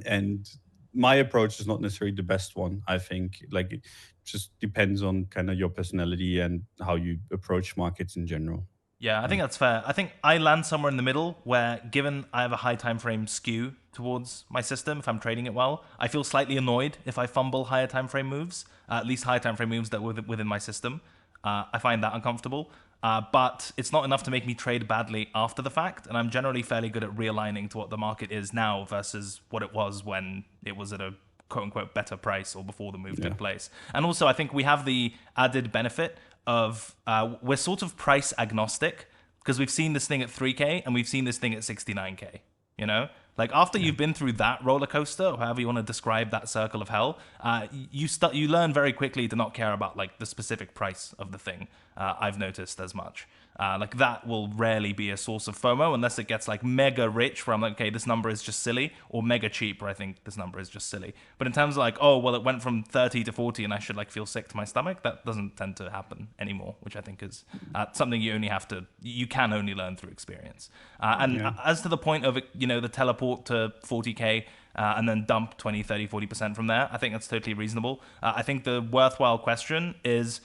And my approach is not necessarily the best one, I think. Like it just depends on kind of your personality and how you approach markets in general. Yeah, I think that's fair. I think I land somewhere in the middle where, given I have a high time frame skew towards my system, if I'm trading it well, I feel slightly annoyed if I fumble higher time frame moves, at least higher time frame moves that were within my system. I find that uncomfortable. But it's not enough to make me trade badly after the fact, and I'm generally fairly good at realigning to what the market is now versus what it was when it was at a quote-unquote better price or before the move took place. And also, I think we have the added benefit of we're sort of price agnostic because we've seen this thing at 3K and we've seen this thing at 69K, you know? Like after you've been through that roller coaster, or however you want to describe that circle of hell, you learn very quickly to not care about like the specific price of the thing. I've noticed as much. Like that will rarely be a source of FOMO unless it gets like mega rich where I'm like, okay, this number is just silly, or mega cheap where I think this number is just silly. But in terms of like, oh, well, it went from 30 to 40 and I should like feel sick to my stomach, that doesn't tend to happen anymore, which I think is something you can only learn through experience. As to the point of, the teleport to 40K, and then dump 20, 30, 40% from there, I think that's totally reasonable. I think the worthwhile question is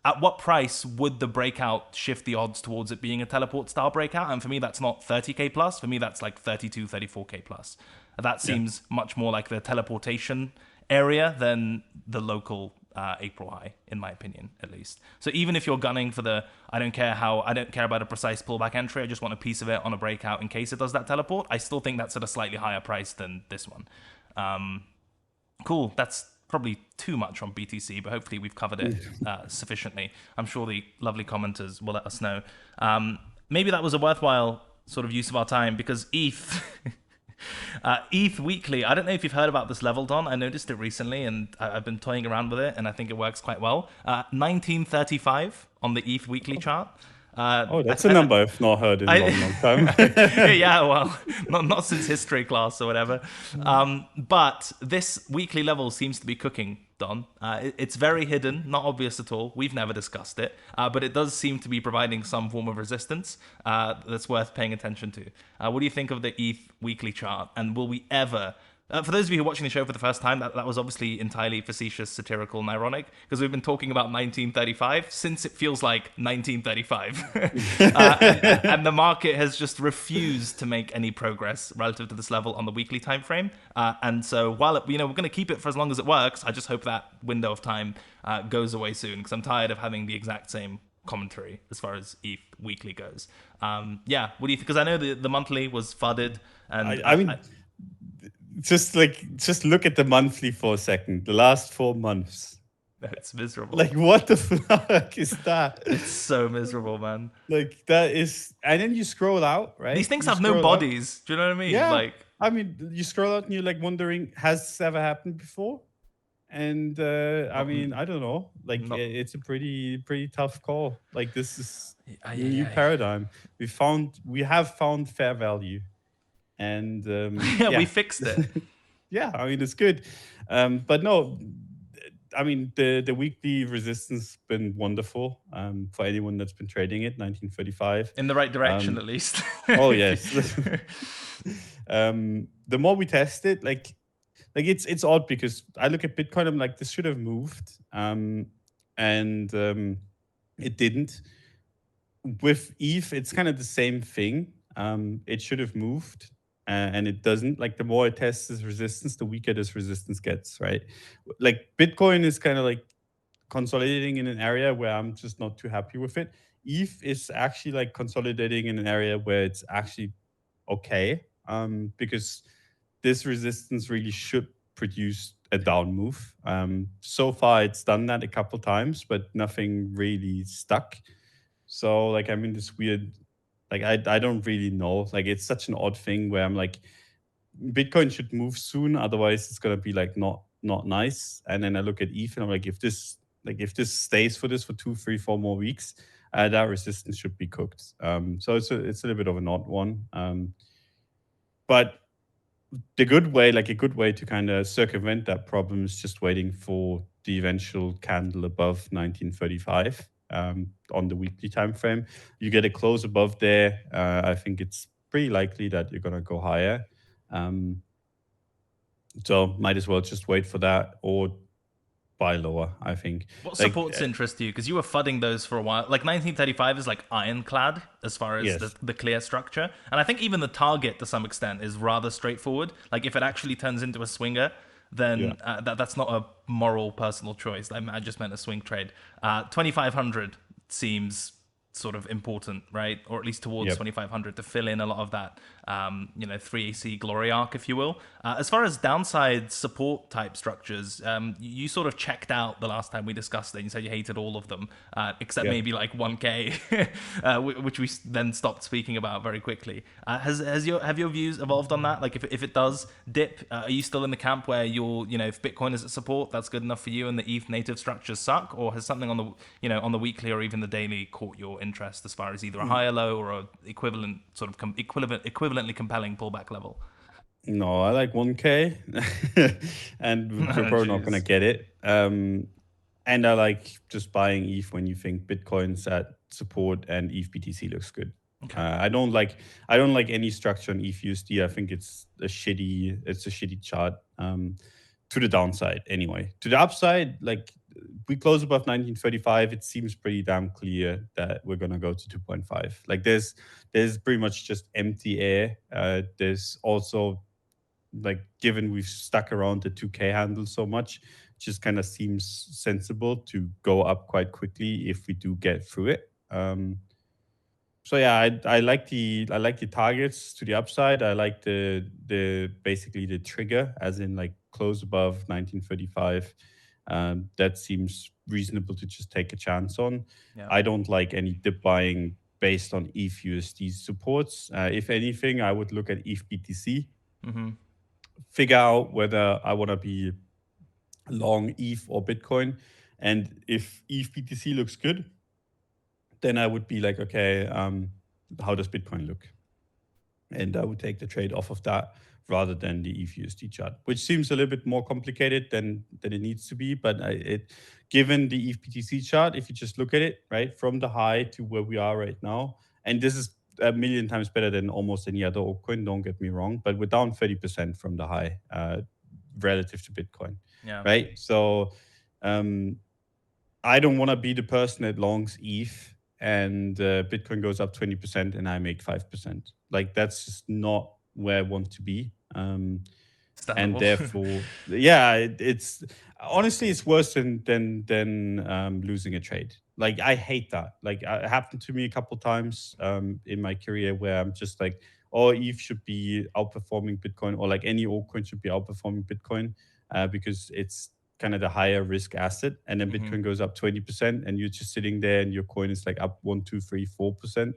at what price would the breakout shift the odds towards it being a teleport style breakout? And for me, that's not 30K plus. For me, that's like 32, 34K plus. That seems much more like the teleportation area than the local April high, in my opinion, at least. So even if you're gunning for I don't care about a precise pullback entry, I just want a piece of it on a breakout in case it does that teleport, I still think that's at a slightly higher price than this one. Cool. That's probably too much on BTC, but hopefully we've covered it sufficiently. I'm sure the lovely commenters will let us know. Maybe that was a worthwhile sort of use of our time because ETH... ETH weekly, I don't know if you've heard about this level, Don. I noticed it recently and I've been toying around with it and I think it works quite well. 1935 on the ETH weekly chart. That's a number I've not heard in a long time. Yeah, well, not since history class or whatever. But this weekly level seems to be cooking, Don. It's very hidden, not obvious at all. We've never discussed it, but it does seem to be providing some form of resistance that's worth paying attention to. What do you think of the ETH weekly chart? And will we ever... for those of you who are watching the show for the first time, that was obviously entirely facetious, satirical, and ironic, because we've been talking about 1935 since it feels like 1935. And the market has just refused to make any progress relative to this level on the weekly time frame. And so while we're going to keep it for as long as it works, I just hope that window of time goes away soon, because I'm tired of having the exact same commentary as far as ETH weekly goes. What do you think? Because I know the monthly was fudded. And I mean... Just look at the monthly for a second. The last 4 months. It's miserable. Like, what the fuck is that? It's so miserable, man. Like, that is... And then you scroll out, right? These things have no bodies. Do you know what I mean? Yeah. You scroll out and you're like wondering, has this ever happened before? And I mean, I don't know. Like, it's a pretty tough call. Like, this is new paradigm. We have found fair value, and Yeah, we fixed it. yeah, I mean, it's good. But no, I mean, the weekly resistance been wonderful for anyone that's been trading it. 1935 in the right direction, at least. Oh yes. The more we test it, like it's odd because I look at Bitcoin, I'm like, this should have moved, and it didn't. With ETH, it's kind of the same thing. It should have moved, and it doesn't. Like, the more it tests this resistance, the weaker this resistance gets, right? Like, Bitcoin is kind of like consolidating in an area where I'm just not too happy with it. ETH is actually like consolidating in an area where it's actually okay, because this resistance really should produce a down move. So far, it's done that a couple times, but nothing really stuck. So, like, I'm in this weird, like, I don't really know. Like, it's such an odd thing where I'm like, Bitcoin should move soon, otherwise it's gonna be like not nice. And then I look at ETH and I'm like, if this stays for 2, 3, 4 more weeks, that resistance should be cooked. So it's a little bit of an odd one. But a good way to kind of circumvent that problem is just waiting for the eventual candle above 1935 on the weekly time frame. You get a close above there. I think it's pretty likely that you're gonna go higher. So might as well just wait for that or buy lower, I think. What supports interest you? Because you were fudding those for a while. Like 1935 is like ironclad as far as Yes. the clear structure. And I think even the target to some extent is rather straightforward. Like if it actually turns into a swinger, then that's not a moral personal choice. I just meant a swing trade. 2500 seems sort of important, right? Or at least towards 2500 to fill in a lot of that, 3AC glory arc, if you will. As far as downside support type structures, you sort of checked out the last time we discussed it. You said you hated all of them, except maybe like 1K, which we then stopped speaking about very quickly. Have your views evolved on that? Like if it does dip, are you still in the camp where if Bitcoin is at support, that's good enough for you and the ETH native structures suck? Or has something on the weekly or even the daily caught your interest as far as either a higher low or a equivalent sort of equivalently compelling pullback level? No, I like 1K, and we're probably not going to get it. And I like just buying ETH when you think Bitcoin's at support and ETH BTC looks good. Okay. I don't like any structure on ETH USD. I think it's a shitty chart. To the downside, anyway. To the upside, like, we close above 1935. It seems pretty damn clear that we're gonna go to 2.5. Like, there's pretty much just empty air. There's also, like, given we've stuck around the 2K handle so much, it just kind of seems sensible to go up quite quickly if we do get through it. So yeah, I like the targets to the upside. I like the basically the trigger, as in like close above 1935. That seems reasonable to just take a chance on. Yeah. I don't like any dip buying based on ETH USD supports. If anything, I would look at ETH BTC, figure out whether I want to be long ETH or Bitcoin, and if ETH BTC looks good, then I would be like, okay, how does Bitcoin look? And I would take the trade off of that rather than the ETH USD chart, which seems a little bit more complicated than it needs to be. But given the ETH BTC chart, if you just look at it, right, from the high to where we are right now, and this is a million times better than almost any other altcoin, don't get me wrong, but we're down 30% from the high relative to Bitcoin, right? So I don't want to be the person that longs ETH and Bitcoin goes up 20% and I make 5%. Like, that's just not where I want to be. And therefore, yeah, it's honestly, it's worse than losing a trade. Like, I hate that. Like, it happened to me a couple times in my career where I'm just like, oh, ETH should be outperforming Bitcoin, or like any altcoin should be outperforming Bitcoin because it's kind of the higher risk asset, and then Bitcoin goes up 20% and you're just sitting there and your coin is like up 1, 2, 3, 4%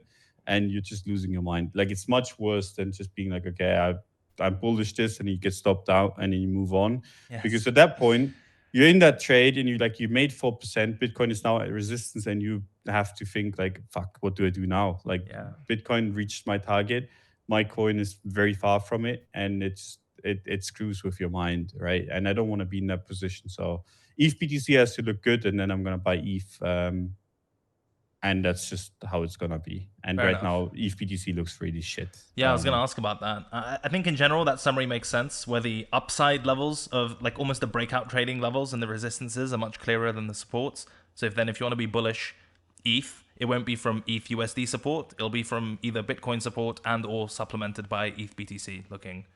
and you're just losing your mind. Like, it's much worse than just being like, okay, I'm bullish this, and you get stopped out and then you move on. Yes. Because at that point, you're in that trade and you made 4%. Bitcoin is now at resistance, and you have to think like, fuck, what do I do now? Like, Bitcoin reached my target. My coin is very far from it, and it screws with your mind, right? And I don't want to be in that position. So ETH BTC has to look good, and then I'm gonna buy ETH. And that's just how it's gonna be. And Fair right enough. now, ETH BTC looks really shit. Yeah, I was going to ask about that. I think in general, that summary makes sense, where the upside levels of like almost the breakout trading levels and the resistances are much clearer than the supports. So if you want to be bullish ETH, it won't be from ETH USD support. It'll be from either Bitcoin support and or supplemented by ETH BTC looking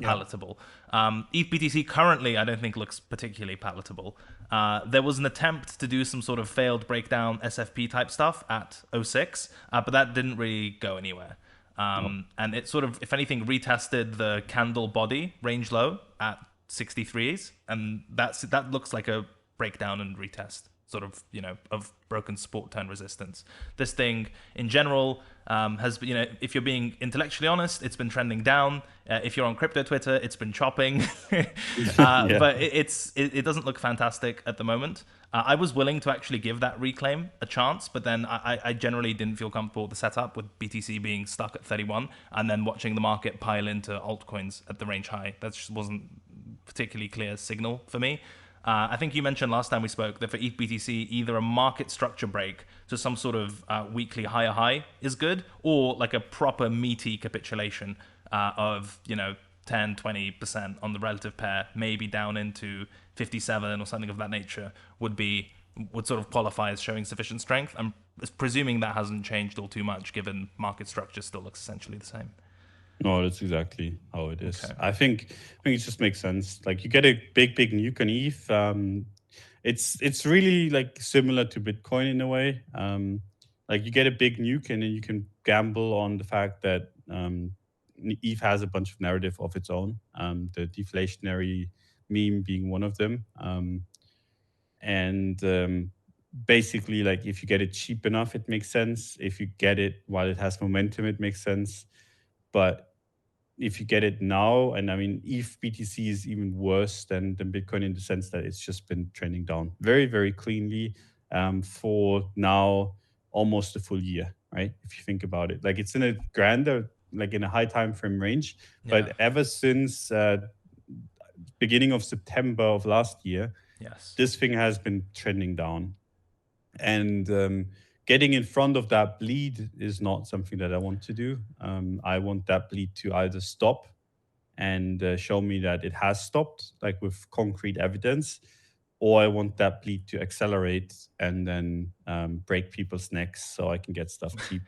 palatable. ETH BTC currently, I don't think looks particularly palatable. There was an attempt to do some sort of failed breakdown SFP type stuff at 06, but that didn't really go anywhere. And it sort of, if anything, retested the candle body range low at 63s, and that looks like a breakdown and retest, sort of, of broken support turn resistance. This thing in general has, if you're being intellectually honest, it's been trending down. If you're on crypto Twitter, it's been chopping. But it doesn't look fantastic at the moment. I was willing to actually give that reclaim a chance, but then I generally didn't feel comfortable with the setup with BTC being stuck at 31 and then watching the market pile into altcoins at the range high. That just wasn't particularly clear signal for me. I think you mentioned last time we spoke that for ETH BTC, either a market structure break to some sort of weekly higher high is good, or like a proper meaty capitulation of 10-20% on the relative pair, maybe down into 57 or something of that nature, would sort of qualify as showing sufficient strength. I'm presuming that hasn't changed all too much, given market structure still looks essentially the same. No, that's exactly how it is. Okay. I think it just makes sense. Like, you get a big nuke on ETH. It's really like similar to Bitcoin in a way. Like, you get a big nuke, and then you can gamble on the fact that ETH has a bunch of narrative of its own. The deflationary meme being one of them. Basically, like, if you get it cheap enough, it makes sense. If you get it while it has momentum, it makes sense. But if you get it now, and I mean, ETH BTC is even worse than Bitcoin in the sense that it's just been trending down very, very cleanly for now almost a full year, right? If you think about it, like, it's in a grander, like in a high time frame range, but ever since beginning of September of last year, this thing has been trending down. And getting in front of that bleed is not something that I want to do. I want that bleed to either stop and show me that it has stopped, like with concrete evidence, or I want that bleed to accelerate and then break people's necks so I can get stuff cheap.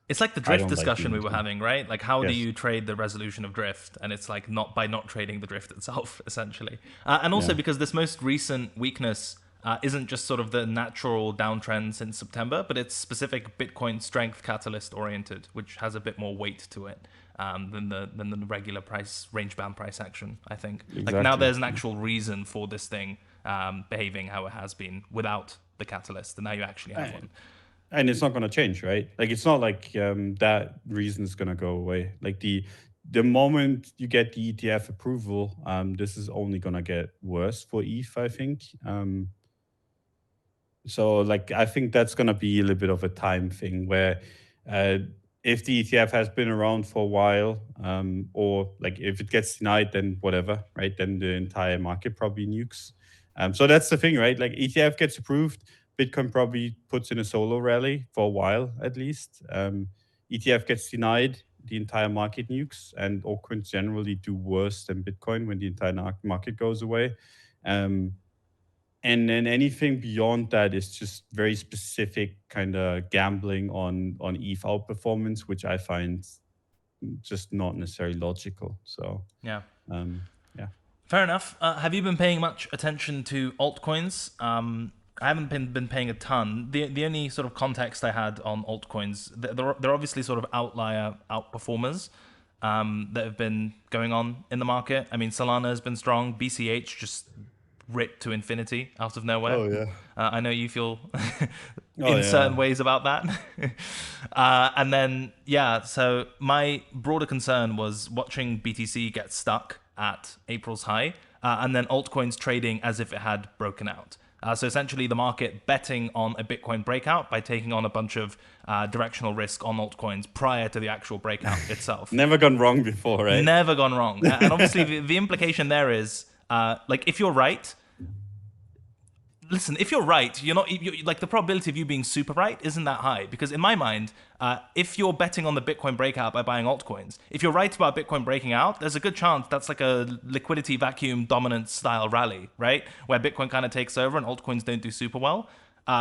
It's like the drift discussion we were having, right? Like, how do you trade the resolution of drift? And it's like not trading the drift itself, essentially. And also because this most recent weakness isn't just sort of the natural downtrend since September, but it's specific Bitcoin strength catalyst oriented, which has a bit more weight to it than the regular price range bound price action, I think. Exactly. Like, now there's an actual reason for this thing behaving how it has been without the catalyst, and now you actually have one. And it's not going to change, right? Like, it's not like that reason is going to go away. Like, the moment you get the ETF approval, this is only going to get worse for ETH, I think. So, like, I think that's going to be a little bit of a time thing where if the ETF has been around for a while, or like if it gets denied, then whatever, right? Then the entire market probably nukes. So that's the thing, right? Like, ETF gets approved, Bitcoin probably puts in a solo rally for a while at least. ETF gets denied, the entire market nukes, and altcoins generally do worse than Bitcoin when the entire market goes away. And then anything beyond that is just very specific kind of gambling on ETH outperformance, which I find just not necessarily logical. So yeah. Fair enough. Have you been paying much attention to altcoins? I haven't been paying a ton. The only sort of context I had on altcoins, they're obviously sort of outlier outperformers that have been going on in the market. I mean, Solana has been strong. BCH just ripped to infinity out of nowhere. Oh yeah. I know you feel in certain ways about that. And then so my broader concern was watching BTC get stuck at April's high. and then altcoins trading as if it had broken out. So essentially, the market betting on a Bitcoin breakout by taking on a bunch of directional risk on altcoins prior to the actual breakout itself. Never gone wrong before, right? Never gone wrong. And obviously, the implication there is, if you're right, listen, if you're right, like the probability of you being super right isn't that high, because in my mind, if you're betting on the Bitcoin breakout by buying altcoins, if you're right about Bitcoin breaking out, there's a good chance that's like a liquidity vacuum dominance style rally, right? Where Bitcoin kind of takes over and altcoins don't do super well.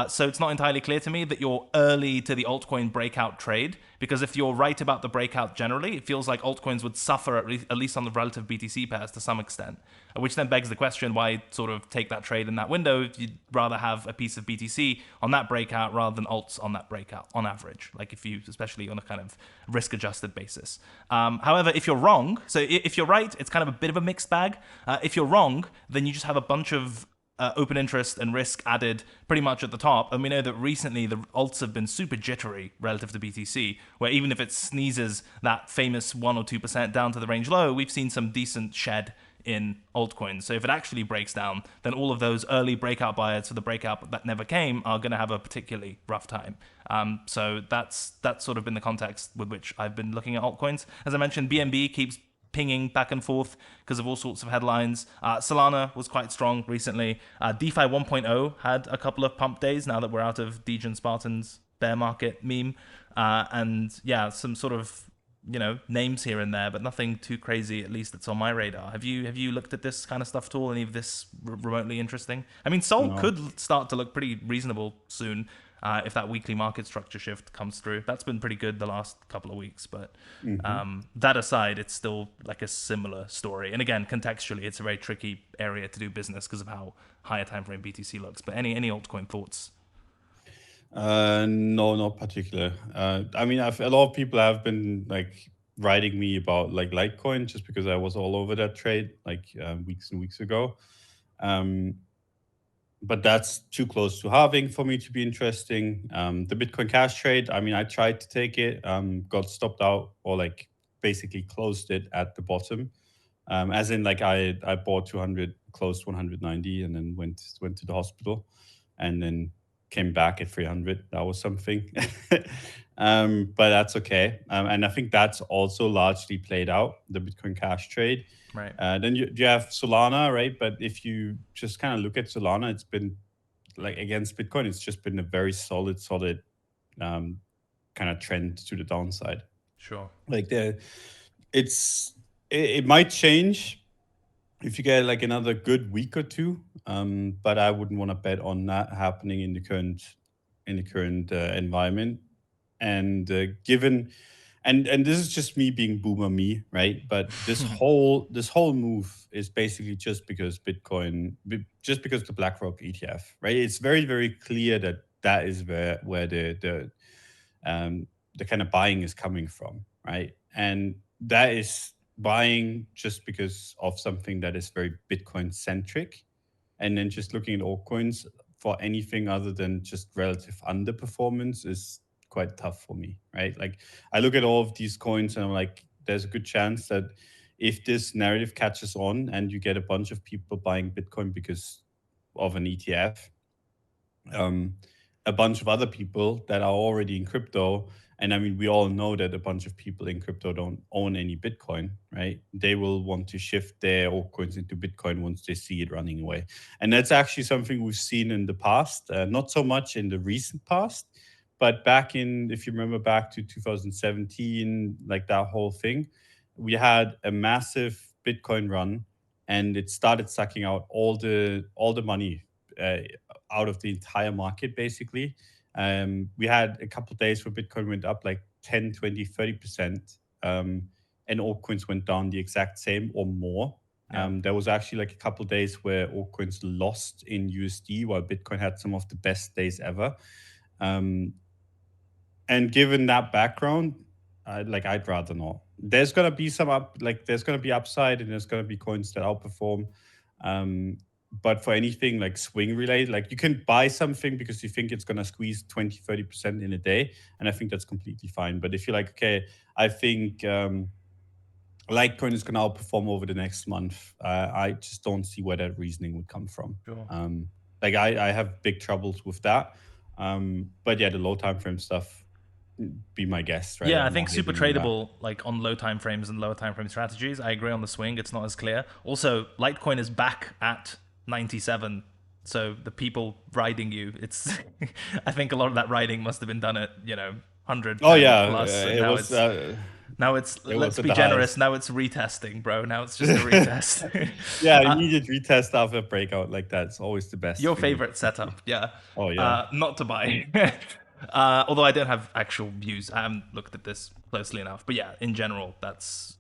So it's not entirely clear to me that you're early to the altcoin breakout trade, because if you're right about the breakout generally, it feels like altcoins would suffer at least on the relative BTC pairs to some extent, which then begs the question, why sort of take that trade in that window if you'd rather have a piece of BTC on that breakout rather than alts on that breakout on average, like if you, especially on a kind of risk adjusted basis. However, if you're wrong, so if you're right, it's kind of a bit of a mixed bag. If you're wrong, then you just have a bunch of open interest and risk added pretty much at the top. And we know that recently the alts have been super jittery relative to BTC, where even if it sneezes that famous 1 or 2% down to the range low, we've seen some decent shed in altcoins. So if it actually breaks down, then all of those early breakout buyers for the breakout that never came are going to have a particularly rough time. So that's sort of been the context with which I've been looking at altcoins. As I mentioned, BNB keeps pinging back and forth because of all sorts of headlines. Solana was quite strong recently. DeFi 1.0 had a couple of pump days now that we're out of Degen Spartan's bear market meme. And yeah, some sort of, names here and there, but nothing too crazy, at least that's on my radar. Have you looked at this kind of stuff at all? Any of this remotely interesting? I mean, Sol could start to look pretty reasonable soon. If that weekly market structure shift comes through. That's been pretty good the last couple of weeks, but that aside, it's still like a similar story. And again, contextually, it's a very tricky area to do business because of how high a time frame BTC looks. But any altcoin thoughts? No, not particular. I mean, a lot of people have been like writing me about like Litecoin just because I was all over that trade like weeks and weeks ago. But that's too close to halving for me to be interesting. The Bitcoin Cash trade, I mean, I tried to take it, got stopped out, or like basically closed it at the bottom. As in, like I bought 200, closed 190, and then went to the hospital, and then came back at 300. That was something. But that's okay. And I think that's also largely played out, the Bitcoin Cash trade. Right. Then you have Solana, right? But if you just kind of look at Solana, it's been like against Bitcoin, it's just been a very solid kind of trend to the downside. Sure. Like it might change if you get like another good week or two, but I wouldn't want to bet on that happening in the current environment. And given and this is just me being boomer me, right? But this whole move is basically just because just because the Blackrock ETF, right? It's very, very clear that is where the kind of buying is coming from, right? And that is buying just because of something that is very Bitcoin centric, and then just looking at altcoins for anything other than just relative underperformance is quite tough for me, right? Like I look at all of these coins and I'm like, there's a good chance that if this narrative catches on and you get a bunch of people buying Bitcoin because of an ETF, a bunch of other people that are already in crypto, and I mean, we all know that a bunch of people in crypto don't own any Bitcoin, right? They will want to shift their altcoins into Bitcoin once they see it running away. And that's actually something we've seen in the past, not so much in the recent past, but if you remember back to 2017, like that whole thing, we had a massive Bitcoin run, and it started sucking out all the money out of the entire market, basically. We had a couple of days where Bitcoin went up like 10, 20, 30%, and altcoins went down the exact same or more. Yeah. There was actually like a couple of days where altcoins lost in USD while Bitcoin had some of the best days ever. And given that background, I'd rather not. There's gonna be there's gonna be upside, and there's gonna be coins that outperform. But for anything like swing related, like you can buy something because you think it's gonna squeeze 20, 30% in a day, and I think that's completely fine. But if you're like, okay, I think Litecoin is going to outperform over the next month. I just don't see where that reasoning would come from. Sure. Like I have big troubles with that. But yeah, the low time frame stuff, be my guest, right? Yeah, I I'm think not super hitting on that. tradable, like on low time frames and lower time frame strategies. I agree on the swing; it's not as clear. Also, Litecoin is back at 97, so the people riding you, it's. I think a lot of that riding must have been done at 100 Oh yeah, plus, and now it's it let's was at be the generous. highest. Now it's retesting, bro. Now it's just a retest. Yeah, uh, immediate retest after a breakout like that. It's always the best your feeling. favorite setup, yeah. Oh yeah. Not to buy. Although I don't have actual views. I haven't looked at this closely enough. But yeah, in general, that's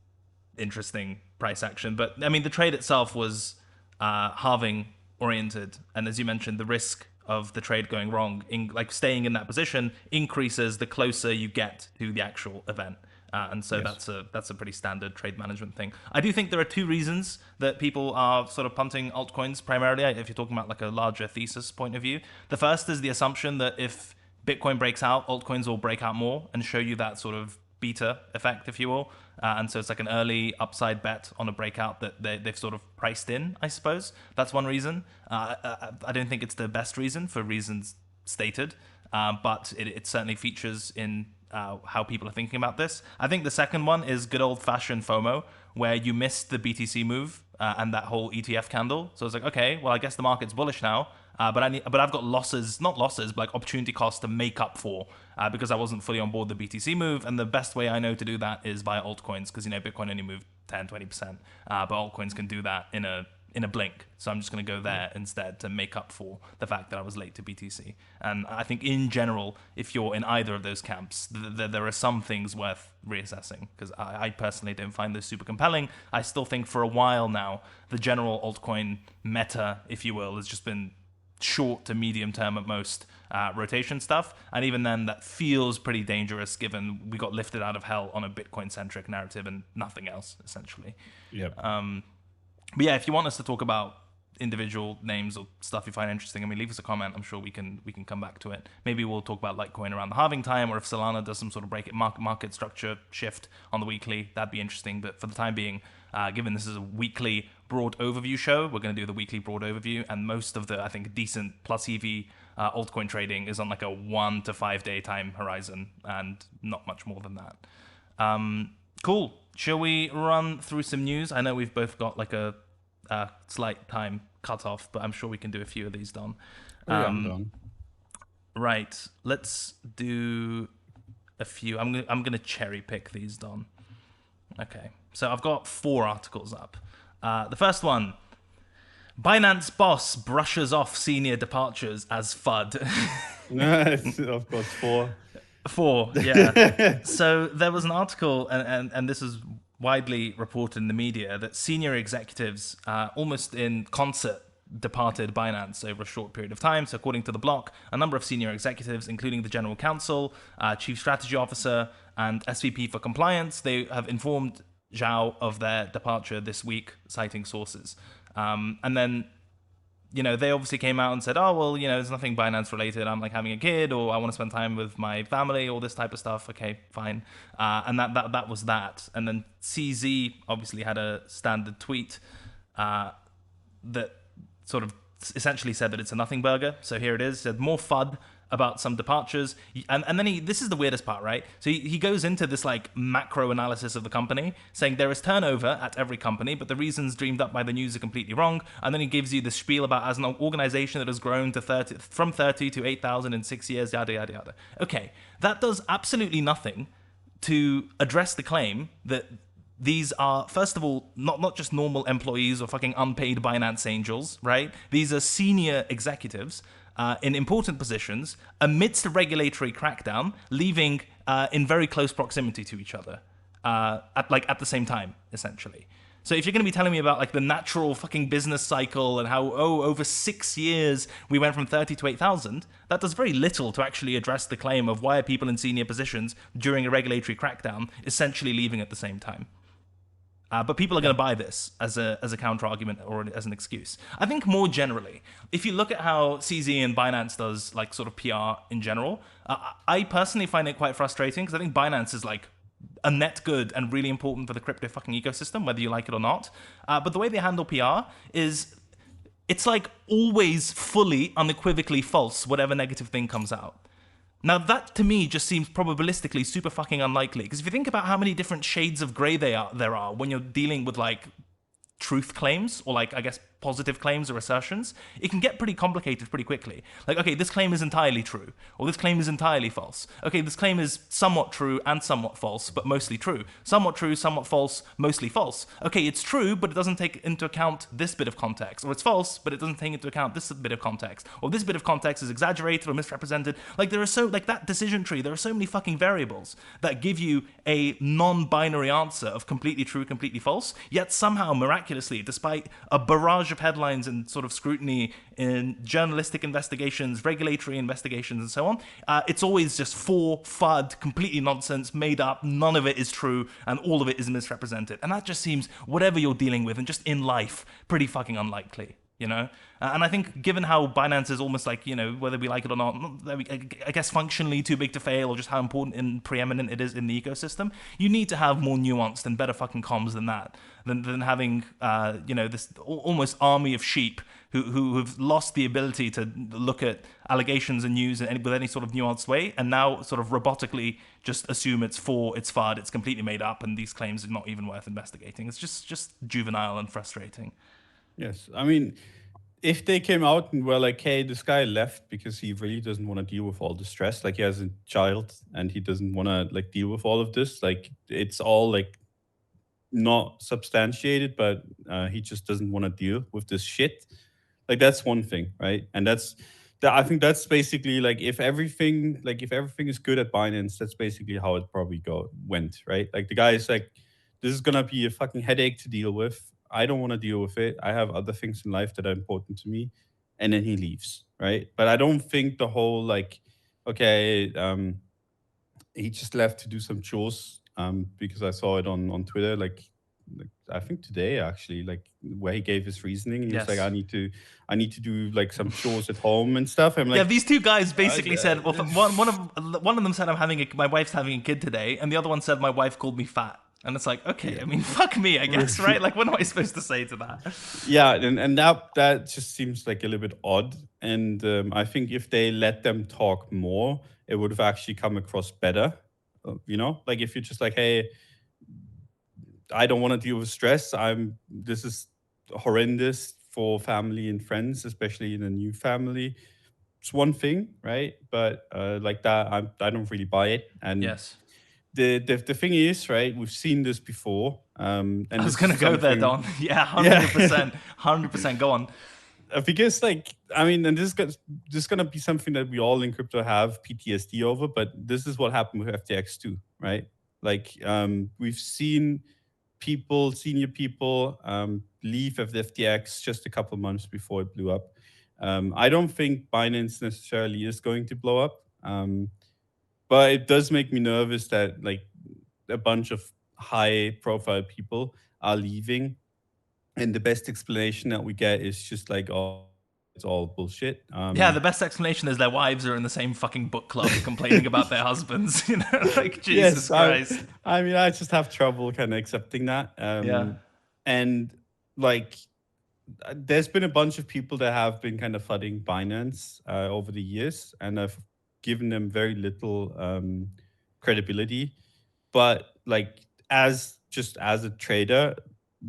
interesting price action. But I mean, the trade itself was halving oriented. And as you mentioned, the risk of the trade going wrong, like staying in that position, increases the closer you get to the actual event. And so Yes. that's a pretty standard trade management thing. I do think there are two reasons that people are sort of punting altcoins primarily, if you're talking about like a larger thesis point of view. The first is the assumption that if Bitcoin breaks out, altcoins will break out more and show you that sort of beta effect, if you will. And so it's like an early upside bet on a breakout that they've sort of priced in, I suppose. That's one reason. I don't think it's the best reason for reasons stated, but it certainly features in how people are thinking about this. I think the second one is good old-fashioned FOMO, where you missed the BTC move and that whole ETF candle. So it's like, okay, well, I guess the market's bullish now, but I've got losses, not losses, but like opportunity costs to make up for because I wasn't fully on board the BTC move. And the best way I know to do that is via altcoins, because Bitcoin only moved 10, 20%, but altcoins can do that in a blink. So I'm just going to go there instead to make up for the fact that I was late to BTC. And I think in general, if you're in either of those camps, there are some things worth reassessing, because I personally don't find this super compelling. I still think for a while now, the general altcoin meta, if you will, has just been short to medium term at most rotation stuff. And even then, that feels pretty dangerous given we got lifted out of hell on a Bitcoin-centric narrative and nothing else, essentially. Yep. But yeah, if you want us to talk about individual names or stuff you find interesting, I mean, leave us a comment. I'm sure we can come back to it. Maybe we'll talk about Litecoin around the halving time, or if Solana does some sort of market structure shift on the weekly, that'd be interesting. But for the time being, given this is a weekly broad overview show, we're going to do the weekly broad overview, and most of the, I think, decent plus EV altcoin trading is on like a 1 to 5 day time horizon, and not much more than that. Cool. Shall we run through some news? I know we've both got like a slight time cut off, but I'm sure we can do a few of these, Don. I'm done. Right. Let's do a few. I'm gonna cherry pick these, Don. Okay. So I've got 4 articles up. The first one: Binance boss brushes off senior departures as FUD. Of course, 4. 4, yeah. So there was an article, and this is widely reported in the media, that senior executives almost in concert departed Binance over a short period of time. So according to the block, a number of senior executives, including the general counsel, chief strategy officer, and SVP for compliance, they have informed Zhao of their departure this week, citing sources. And then they obviously came out and said, oh, well, there's nothing Binance related. I'm like having a kid, or I want to spend time with my family, all this type of stuff. Okay, fine. And that was that. And then CZ obviously had a standard tweet that sort of essentially said that it's a nothing burger. So here it is. It said more FUD about some departures, and then this is the weirdest part, right? So he goes into this like macro analysis of the company, saying there is turnover at every company, but the reasons dreamed up by the news are completely wrong. And then he gives you the spiel about as an organization that has grown to from 30 to 8,000 in 6 years, yada yada yada. Okay, that does absolutely nothing to address the claim that these are, first of all, not just normal employees or fucking unpaid Binance angels, right? These are senior executives in important positions amidst a regulatory crackdown, leaving in very close proximity to each other at the same time, essentially. So if you're going to be telling me about like the natural fucking business cycle and how, over 6 years we went from 30 to 8,000, that does very little to actually address the claim of why are people in senior positions during a regulatory crackdown essentially leaving at the same time. But people are going to buy this as a counter argument or as an excuse. I think more generally, if you look at how CZ and Binance does like sort of PR in general, I personally find it quite frustrating because I think Binance is like a net good and really important for the crypto fucking ecosystem, whether you like it or not. But the way they handle PR is it's like always fully unequivocally false, whatever negative thing comes out. Now that to me just seems probabilistically super fucking unlikely, because if you think about how many different shades of gray there are when you're dealing with like truth claims or like I guess positive claims or assertions, it can get pretty complicated pretty quickly. Like, okay, this claim is entirely true, or this claim is entirely false. Okay, this claim is somewhat true and somewhat false, but mostly true. Somewhat true, somewhat false, mostly false. Okay, it's true, but it doesn't take into account this bit of context. Or it's false, but it doesn't take into account this bit of context. Or this bit of context is exaggerated or misrepresented. Like, there are so, like that decision tree, there are so many fucking variables that give you a non-binary answer of completely true, completely false, yet somehow, miraculously, despite a barrage of headlines and sort of scrutiny in journalistic investigations, regulatory investigations, and so on, it's always just for FUD, completely nonsense, made up, none of it is true, and all of it is misrepresented. And that just seems, whatever you're dealing with, and just in life, pretty fucking unlikely. You know, and I think given how Binance is almost like, you know, whether we like it or not, I guess functionally too big to fail, or just how important and preeminent it is in the ecosystem, you need to have more nuanced and better fucking comms than that, than having, you know, this almost army of sheep who have lost the ability to look at allegations and news with any sort of nuanced way, and now sort of robotically just assume it's FUD, it's completely made up, and these claims are not even worth investigating. It's just juvenile and frustrating. Yes, I mean, if they came out and were like, hey, this guy left because he really doesn't want to deal with all the stress, like he has a child and he doesn't want to like deal with all of this, like it's all like not substantiated, but he just doesn't want to deal with this shit. Like that's one thing, right? And I think that's basically like if everything is good at Binance, that's basically how it probably went, right? Like the guy is like, this is gonna be a fucking headache to deal with. I don't want to deal with it. I have other things in life that are important to me. And then he leaves, right? But I don't think the whole like, okay, he just left to do some chores because I saw it on Twitter, like I think today actually, like where he gave his reasoning. He was like, I need to do like some chores at home and stuff. I'm like, yeah, these two guys basically said, well, one of them said my wife's having a kid today, and the other one said my wife called me fat. And it's like, okay, I mean, fuck me, I guess, right? Like, what am I supposed to say to that? Yeah, and that just seems like a little bit odd. And I think if they let them talk more, it would have actually come across better. You know, like if you're just like, hey, I don't want to deal with stress. This is horrendous for family and friends, especially in a new family. It's one thing, right? But like that, I don't really buy it. And yes. The thing is, right, we've seen this before. And I was going to go there, Don. Yeah, 100%. 100%. Go on. Because, like, I mean, and this is going to be something that we all in crypto have PTSD over, but this is what happened with FTX too, right? Like, we've seen senior people leave of the FTX just a couple months before it blew up. I don't think Binance necessarily is going to blow up. But it does make me nervous that like a bunch of high profile people are leaving. And the best explanation that we get is just like, oh, it's all bullshit. Yeah, the best explanation is their wives are in the same fucking book club complaining about their husbands. You know, like Jesus Christ. I mean, I just have trouble kind of accepting that. Yeah. And like, there's been a bunch of people that have been kind of flooding Binance over the years, and I've given them very little credibility. But like as a trader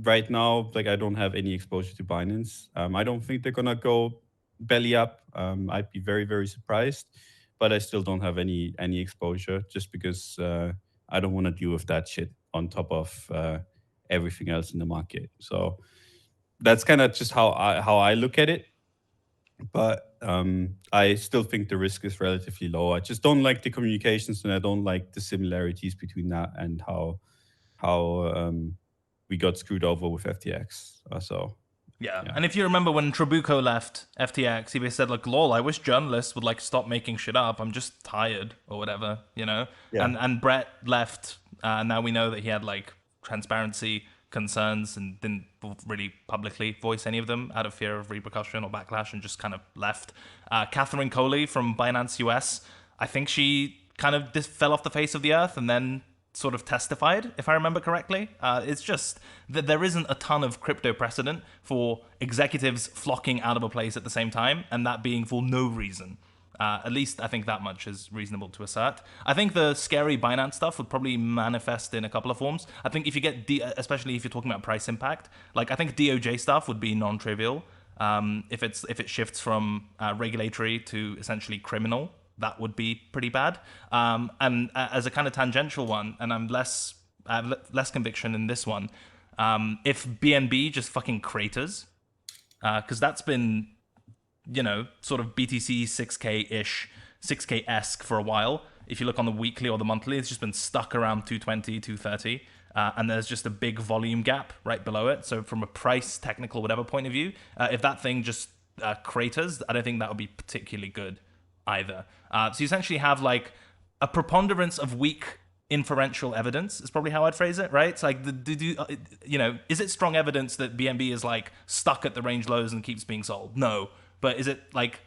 right now, like I don't have any exposure to Binance. I don't think they're gonna go belly up. I'd be very, very surprised, but I still don't have any exposure just because I don't want to deal with that shit on top of everything else in the market. So that's kind of just how I look at it. But I still think the risk is relatively low. I just don't like the communications, and I don't like the similarities between that and how we got screwed over with FTX. Yeah. And if you remember when Trabuco left FTX, he said like, "Lol, I wish journalists would like stop making shit up. I'm just tired or whatever, you know." Yeah. And Brett left. Now we know that he had like transparency concerns and didn't really publicly voice any of them out of fear of repercussion or backlash, and just kind of left. Catherine Coley from Binance US, I think she kind of fell off the face of the earth and then sort of testified, if I remember correctly. It's just that there isn't a ton of crypto precedent for executives flocking out of a place at the same time, and that being for no reason. At least I think that much is reasonable to assert. I think the scary Binance stuff would probably manifest in a couple of forms. I think if you get, especially if you're talking about price impact, like I think DOJ stuff would be non-trivial. If it shifts from regulatory to essentially criminal, that would be pretty bad. And as a kind of tangential one, and I'm less conviction in this one. If BNB just fucking craters, because that's been sort of BTC 6K-ish, 6K-esque for a while. If you look on the weekly or the monthly, it's just been stuck around 220, 230. And there's just a big volume gap right below it. So from a price, technical, whatever point of view, if that thing just craters, I don't think that would be particularly good either. So you essentially have like a preponderance of weak inferential evidence is probably how I'd phrase it, right? It's like, is it strong evidence that BNB is like stuck at the range lows and keeps being sold? No. But is it like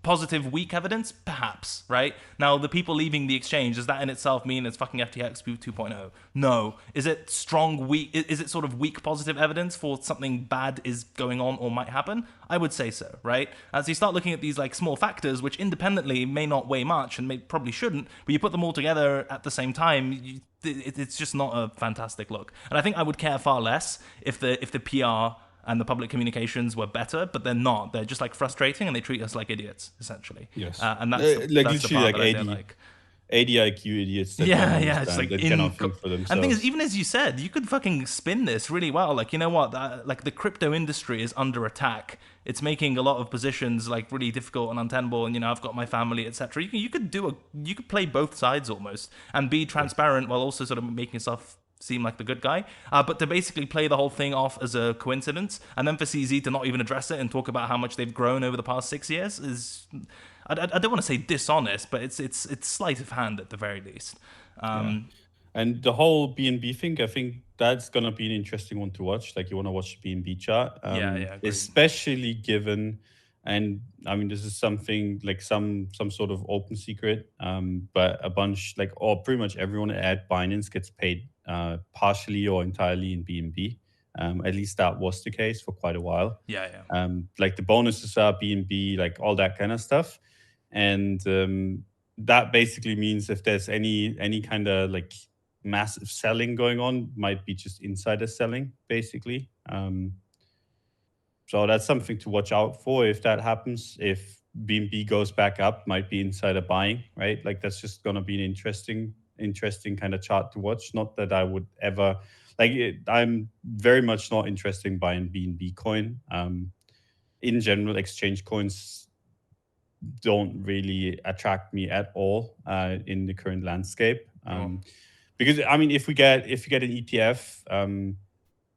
positive weak evidence? Perhaps, right? Now, the people leaving the exchange, does that in itself mean it's fucking FTX 2.0? No. Is it strong, weak? Is it sort of weak positive evidence for something bad is going on or might happen? I would say so, right? As you start looking at these like small factors, which independently may not weigh much and probably shouldn't, but you put them all together at the same time, it's just not a fantastic look. And I think I would care far less if the PR and the public communications were better, but they're not. They're just like frustrating, and they treat us like idiots, essentially. Yes, and that's like that's the literally part like that I feel like. ADIQ idiots that Yeah, don't yeah, understand, it's like that cannot think for themselves. And the thing is, even as you said, you could fucking spin this really well. Like, you know what? Like the crypto industry is under attack. It's making a lot of positions like really difficult and untenable. And I've got my family, etc. You could play both sides almost and be transparent while also sort of making yourself seem like the good guy, but to basically play the whole thing off as a coincidence, and then for CZ to not even address it and talk about how much they've grown over the past 6 years is, I don't want to say dishonest, but it's sleight of hand at the very least. And the whole BNB thing, I think that's gonna be an interesting one to watch. Like, you want to watch the BNB chart, Agreed. especially given. And I mean, this is something like some sort of open secret, but a bunch or pretty much everyone at Binance gets paid partially or entirely in BNB. At least that was the case for quite a while. Like the bonuses are BNB, like all that kind of stuff, and that basically means if there's any kind of like massive selling going on, might be just insider selling, basically. So that's something to watch out for if that happens. If BNB goes back up, might be insider buying, right? Like that's just going to be an interesting kind of chart to watch. Not that I would ever I'm very much not interested in buying BNB coin. In general, exchange coins don't really attract me at all in the current landscape. Because I mean, if you get an ETF,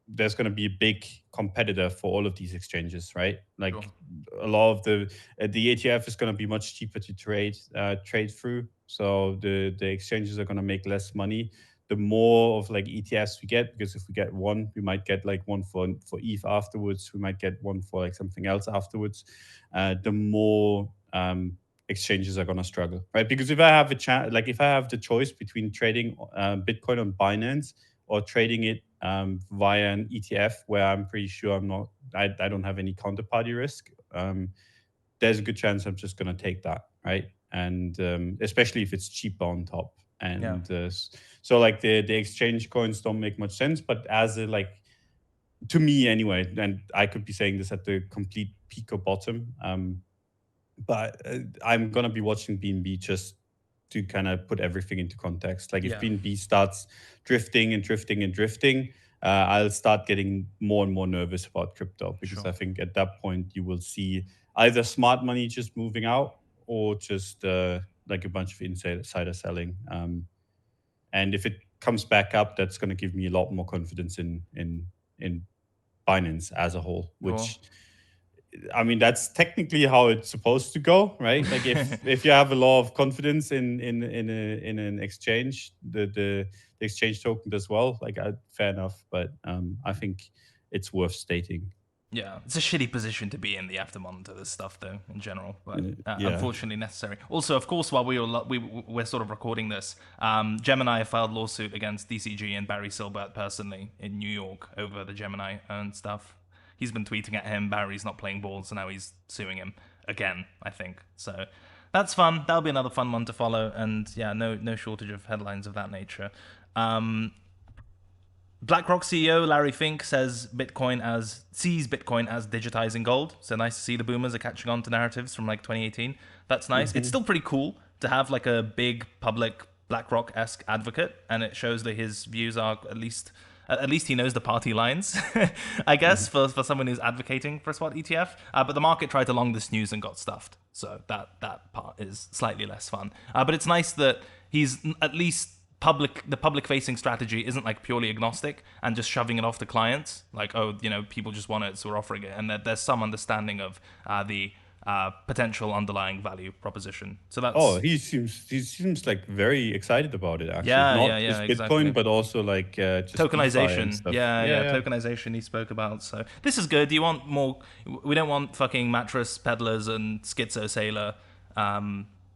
there's going to be a big competitor for all of these exchanges, right? Like a lot of the ETF is going to be much cheaper to trade through. So the exchanges are going to make less money. The more of like ETFs we get, because if we get one, we might get like one for ETH afterwards. We might get one for like something else afterwards. The more exchanges are going to struggle, right? Because if I have if I have the choice between trading Bitcoin on Binance or trading it via an ETF where I'm pretty sure I don't have any counterparty risk, there's a good chance I'm just going to take that, right? And especially if it's cheaper on top. And so like the exchange coins don't make much sense, but as a to me anyway, and I could be saying this at the complete peak or bottom, but I'm going to be watching BNB just to kind of put everything into context. Like if BNB starts drifting, I'll start getting more and more nervous about crypto, because I think at that point you will see either smart money just moving out or just like a bunch of insider selling. And if it comes back up, that's going to give me a lot more confidence in Binance as a whole, which I mean, that's technically how it's supposed to go, right? Like if you have a lot of confidence in an exchange, the exchange token as well, fair enough. But I think it's worth stating. Yeah, it's a shitty position to be in. They have to monitor this stuff, though, in general. But Yeah. unfortunately necessary. Also, of course, while we're sort of recording this, Gemini filed lawsuit against DCG and Barry Silbert personally in New York over the Gemini and stuff. He's been tweeting at him. Barry's not playing ball, so now he's suing him again, I think. So that's fun. That'll be another fun one to follow. And yeah, no shortage of headlines of that nature. BlackRock CEO Larry Fink sees Bitcoin as digitizing gold. So nice to see the boomers are catching on to narratives from like 2018. That's nice. It's still pretty cool to have like a big public BlackRock-esque advocate, and it shows that his views are at least he knows the party lines, I guess, for someone who's advocating for a spot ETF. But the market tried to long this news and got stuffed. So that part is slightly less fun. But it's nice that he's at least the public facing strategy isn't like purely agnostic and just shoving it off to clients. Like, oh, people just want it, so we're offering it. And that there's some understanding of the potential underlying value proposition. So that's he seems like very excited about it, actually. Yeah, Not yeah, just Bitcoin, exactly. but also like just DeFi and tokenization. stuff. Yeah, tokenization he spoke about. So this is good. Do you want more? We don't want fucking mattress peddlers and schizo sailor.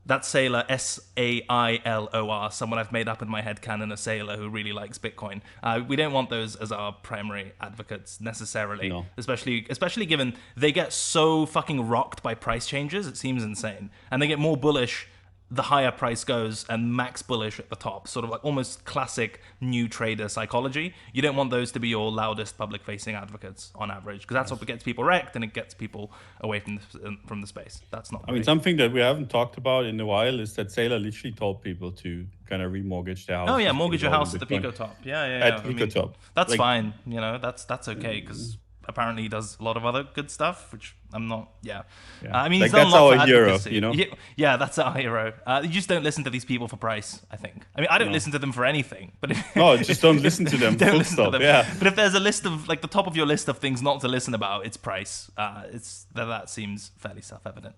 That's Sailor, Sailor, someone I've made up in my head canon, a sailor who really likes Bitcoin. We don't want those as our primary advocates necessarily, No. especially given they get so fucking rocked by price changes, it seems insane. And they get more bullish the higher price goes and max bullish at the top, sort of like almost classic new trader psychology. You don't want those to be your loudest public-facing advocates on average, because that's what gets people wrecked and it gets people away from the space. That's not. I mean, something that we haven't talked about in a while is that Sailor literally told people to kind of remortgage their house. Oh yeah, mortgage your house at the Pico Top. Yeah. At Pico Top. That's like, fine. That's okay, because apparently he does a lot of other good stuff, which I'm not. Yeah. I mean, like he's done that's a lot our for hero, advocacy. Yeah, that's our hero. You just don't listen to these people for price, I think. I mean, I don't listen to them for anything, but just don't listen to them. Don't listen to them. Yeah. But if there's a list of like the top of your list of things not to listen about, it's price. That seems fairly self-evident.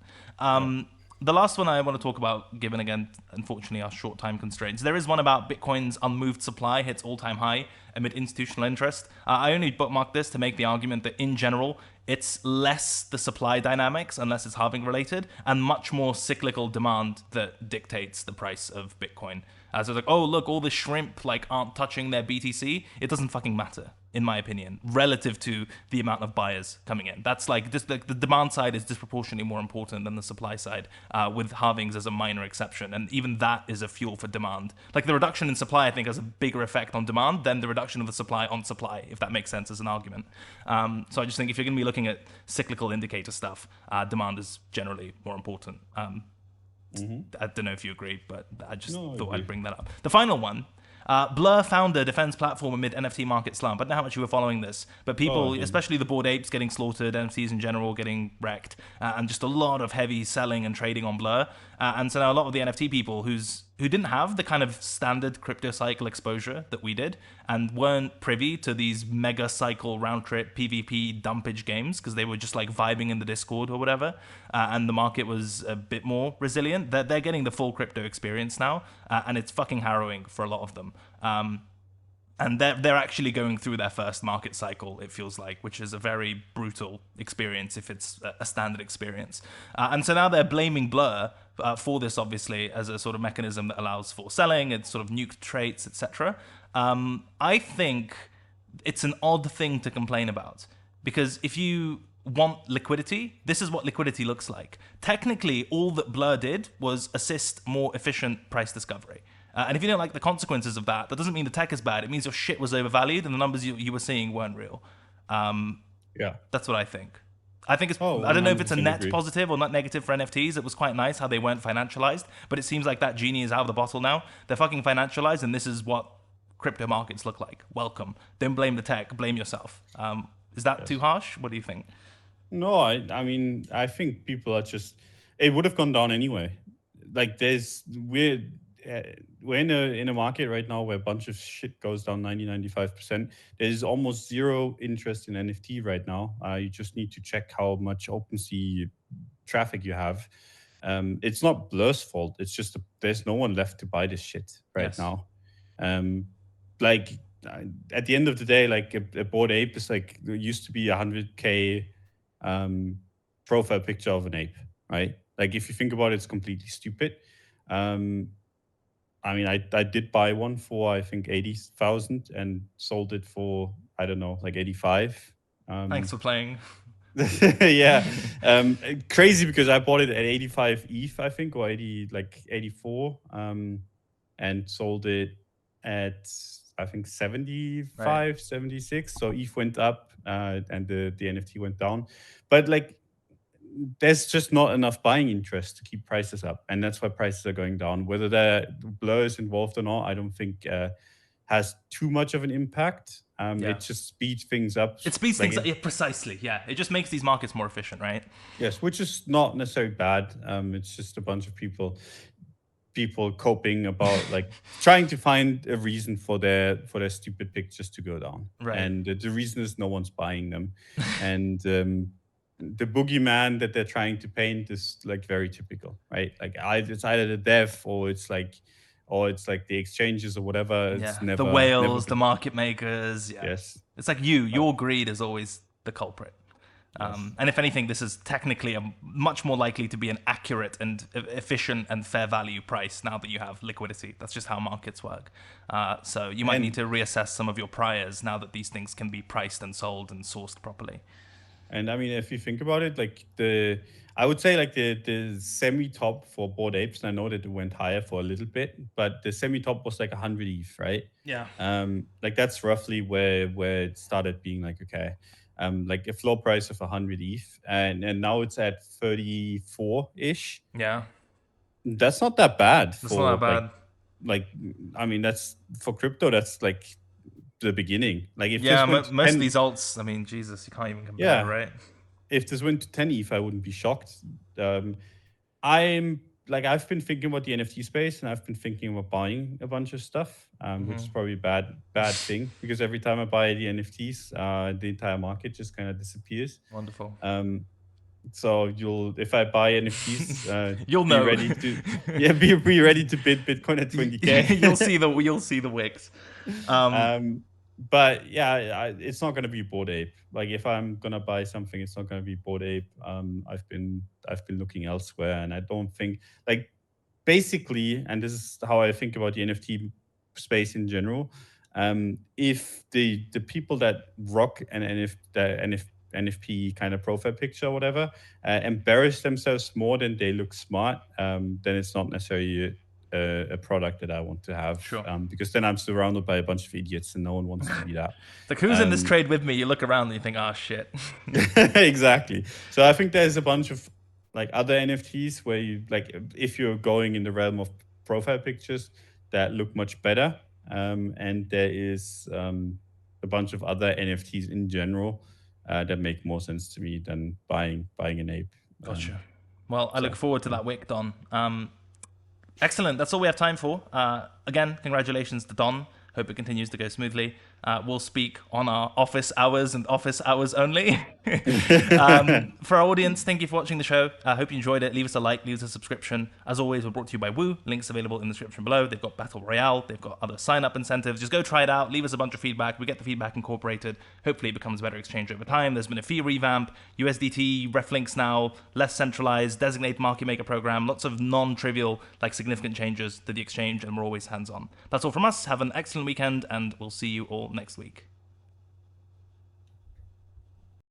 The last one I want to talk about, given again, unfortunately, our short time constraints, there is one about Bitcoin's unmoved supply hits all-time high amid institutional interest. I only bookmarked this to make the argument that in general, it's less the supply dynamics, unless it's halving related, and much more cyclical demand that dictates the price of Bitcoin. So it's like, oh, look, all the shrimp aren't touching their BTC. It doesn't fucking matter, in my opinion, relative to the amount of buyers coming in. That's just the demand side is disproportionately more important than the supply side, with halvings as a minor exception. And even that is a fuel for demand. Like the reduction in supply, I think, has a bigger effect on demand than the reduction of the supply on supply, if that makes sense as an argument. So I just think if you're going to be looking at cyclical indicator stuff, demand is generally more important. I don't know if you agree, but I just thought I'd bring that up. The final one, Blur founder defends platform amid NFT market slump. I don't know how much you were following this, but people, especially the Bored Apes, getting slaughtered, NFTs in general getting wrecked, and just a lot of heavy selling and trading on Blur. And so now a lot of the NFT people who didn't have the kind of standard crypto cycle exposure that we did and weren't privy to these mega cycle round trip PvP dumpage games because they were just like vibing in the Discord or whatever, and the market was a bit more resilient. They're getting the full crypto experience now, and it's fucking harrowing for a lot of them. And they're actually going through their first market cycle, it feels like, which is a very brutal experience if it's a standard experience. And so now they're blaming Blur for this, obviously, as a sort of mechanism that allows for selling and sort of nuked traits, etc. I think it's an odd thing to complain about, because if you want liquidity, this is what liquidity looks like. Technically, all that Blur did was assist more efficient price discovery. And if you don't like the consequences of that, that doesn't mean the tech is bad. It means your shit was overvalued and the numbers you were seeing weren't real. That's what I think. I think it's. I don't know if it's a net positive or net negative for NFTs. It was quite nice how they weren't financialized, but it seems like that genie is out of the bottle now. They're fucking financialized, and this is what crypto markets look like. Welcome. Don't blame the tech. Blame yourself. Is that too harsh? What do you think? No, I mean, I think people are just. It would have gone down anyway. Like we're in a market right now where a bunch of shit goes down 95%. There's almost zero interest in NFT right now. You just need to check how much OpenSea traffic you have. It's not Blur's fault. It's just there's no one left to buy this shit right now. at the end of the day, like a Bored Ape is like, there used to be 100K profile picture of an ape, right? Like if you think about it, it's completely stupid. I mean, I did buy one for, I think, 80,000 and sold it for, I don't know, like 85. Thanks for playing. Yeah. Crazy because I bought it at 85 ETH, I think, or 84, and sold it at, I think, 75, Right. 76. So ETH went up, and the NFT went down. But like, there's just not enough buying interest to keep prices up, and that's why prices are going down. Whether the blur is involved or not, I don't think has too much of an impact. Yeah. It just speeds things up. It speeds Like things up. Yeah, precisely. Yeah. It just makes these markets more efficient, right? yes, which is not necessarily bad. It's just a bunch of people coping about like trying to find a reason for their stupid pictures to go down. Right. And the reason is no one's buying them. And the boogeyman that they're trying to paint is like very typical, right? Like it's either the dev or it's like the exchanges or whatever. Yeah. It's never The whales, the been, market makers. Yeah. yes. It's like your greed is always the culprit. Yes. And if anything, this is technically much more likely to be an accurate and efficient and fair value price now that you have liquidity. That's just how markets work. So you might need to reassess some of your priors now that these things can be priced and sold and sourced properly. And I mean, if you think about it, like I would say like the semi top for Bored Apes, and I know that it went higher for a little bit, but the semi top was like 100 ETH, right? Yeah. Like that's roughly where it started being like, okay, like a floor price of 100 ETH, and now it's at 34 ish. Yeah. That's not that bad That's not that bad. like I mean, that's for crypto. That's like the beginning. Like if Yeah, this went to most of 10, these alts, I mean, Jesus, you can't even compare, yeah, right? if this went to 10 ETH, I wouldn't be shocked. I'm like, I've been thinking about the NFT space, and I've been thinking about buying a bunch of stuff, which is probably a bad thing, because every time I buy the NFTs, the entire market just kind of disappears. Wonderful. So if I buy NFTs, You'll be know. ready to be ready to bid Bitcoin at 20K. you'll see the wicks. But yeah, it's not going to be Bored Ape. Like if I'm going to buy something, it's not going to be Bored Ape. I've been looking elsewhere, and I don't think, like, basically, and this is how I think about the NFT space in general. If the people that rock an NFP kind of profile picture or whatever embarrass themselves more than they look smart, then it's not necessarily a product that I want to have. Sure. Because then I'm surrounded by a bunch of idiots, and no one wants to be that. Like, who's in this trade with me? You look around and you think, oh, shit. Exactly. So I think there's a bunch of like other NFTs where you, like, if you're going in the realm of profile pictures that look much better, and there is a bunch of other NFTs in general that make more sense to me than buying an ape. Gotcha. Well, I look forward to that wick, Don. Excellent. That's all we have time for. Again, congratulations to Don. Hope it continues to go smoothly. We'll speak on our office hours and office hours only. For our audience, thank you for watching the show. I hope you enjoyed it. Leave us a like, leave us a subscription. As always, we're brought to you by Woo. Links available in the description below. They've got Battle Royale. They've got other sign-up incentives. Just go try it out. Leave us a bunch of feedback. We get the feedback incorporated. Hopefully it becomes a better exchange over time. There's been a fee revamp. USDT, ref links now, less centralized, designated market maker program. Lots of non-trivial, like significant changes to the exchange, and we're always hands-on. That's all from us. Have an excellent weekend, and we'll see you all next week.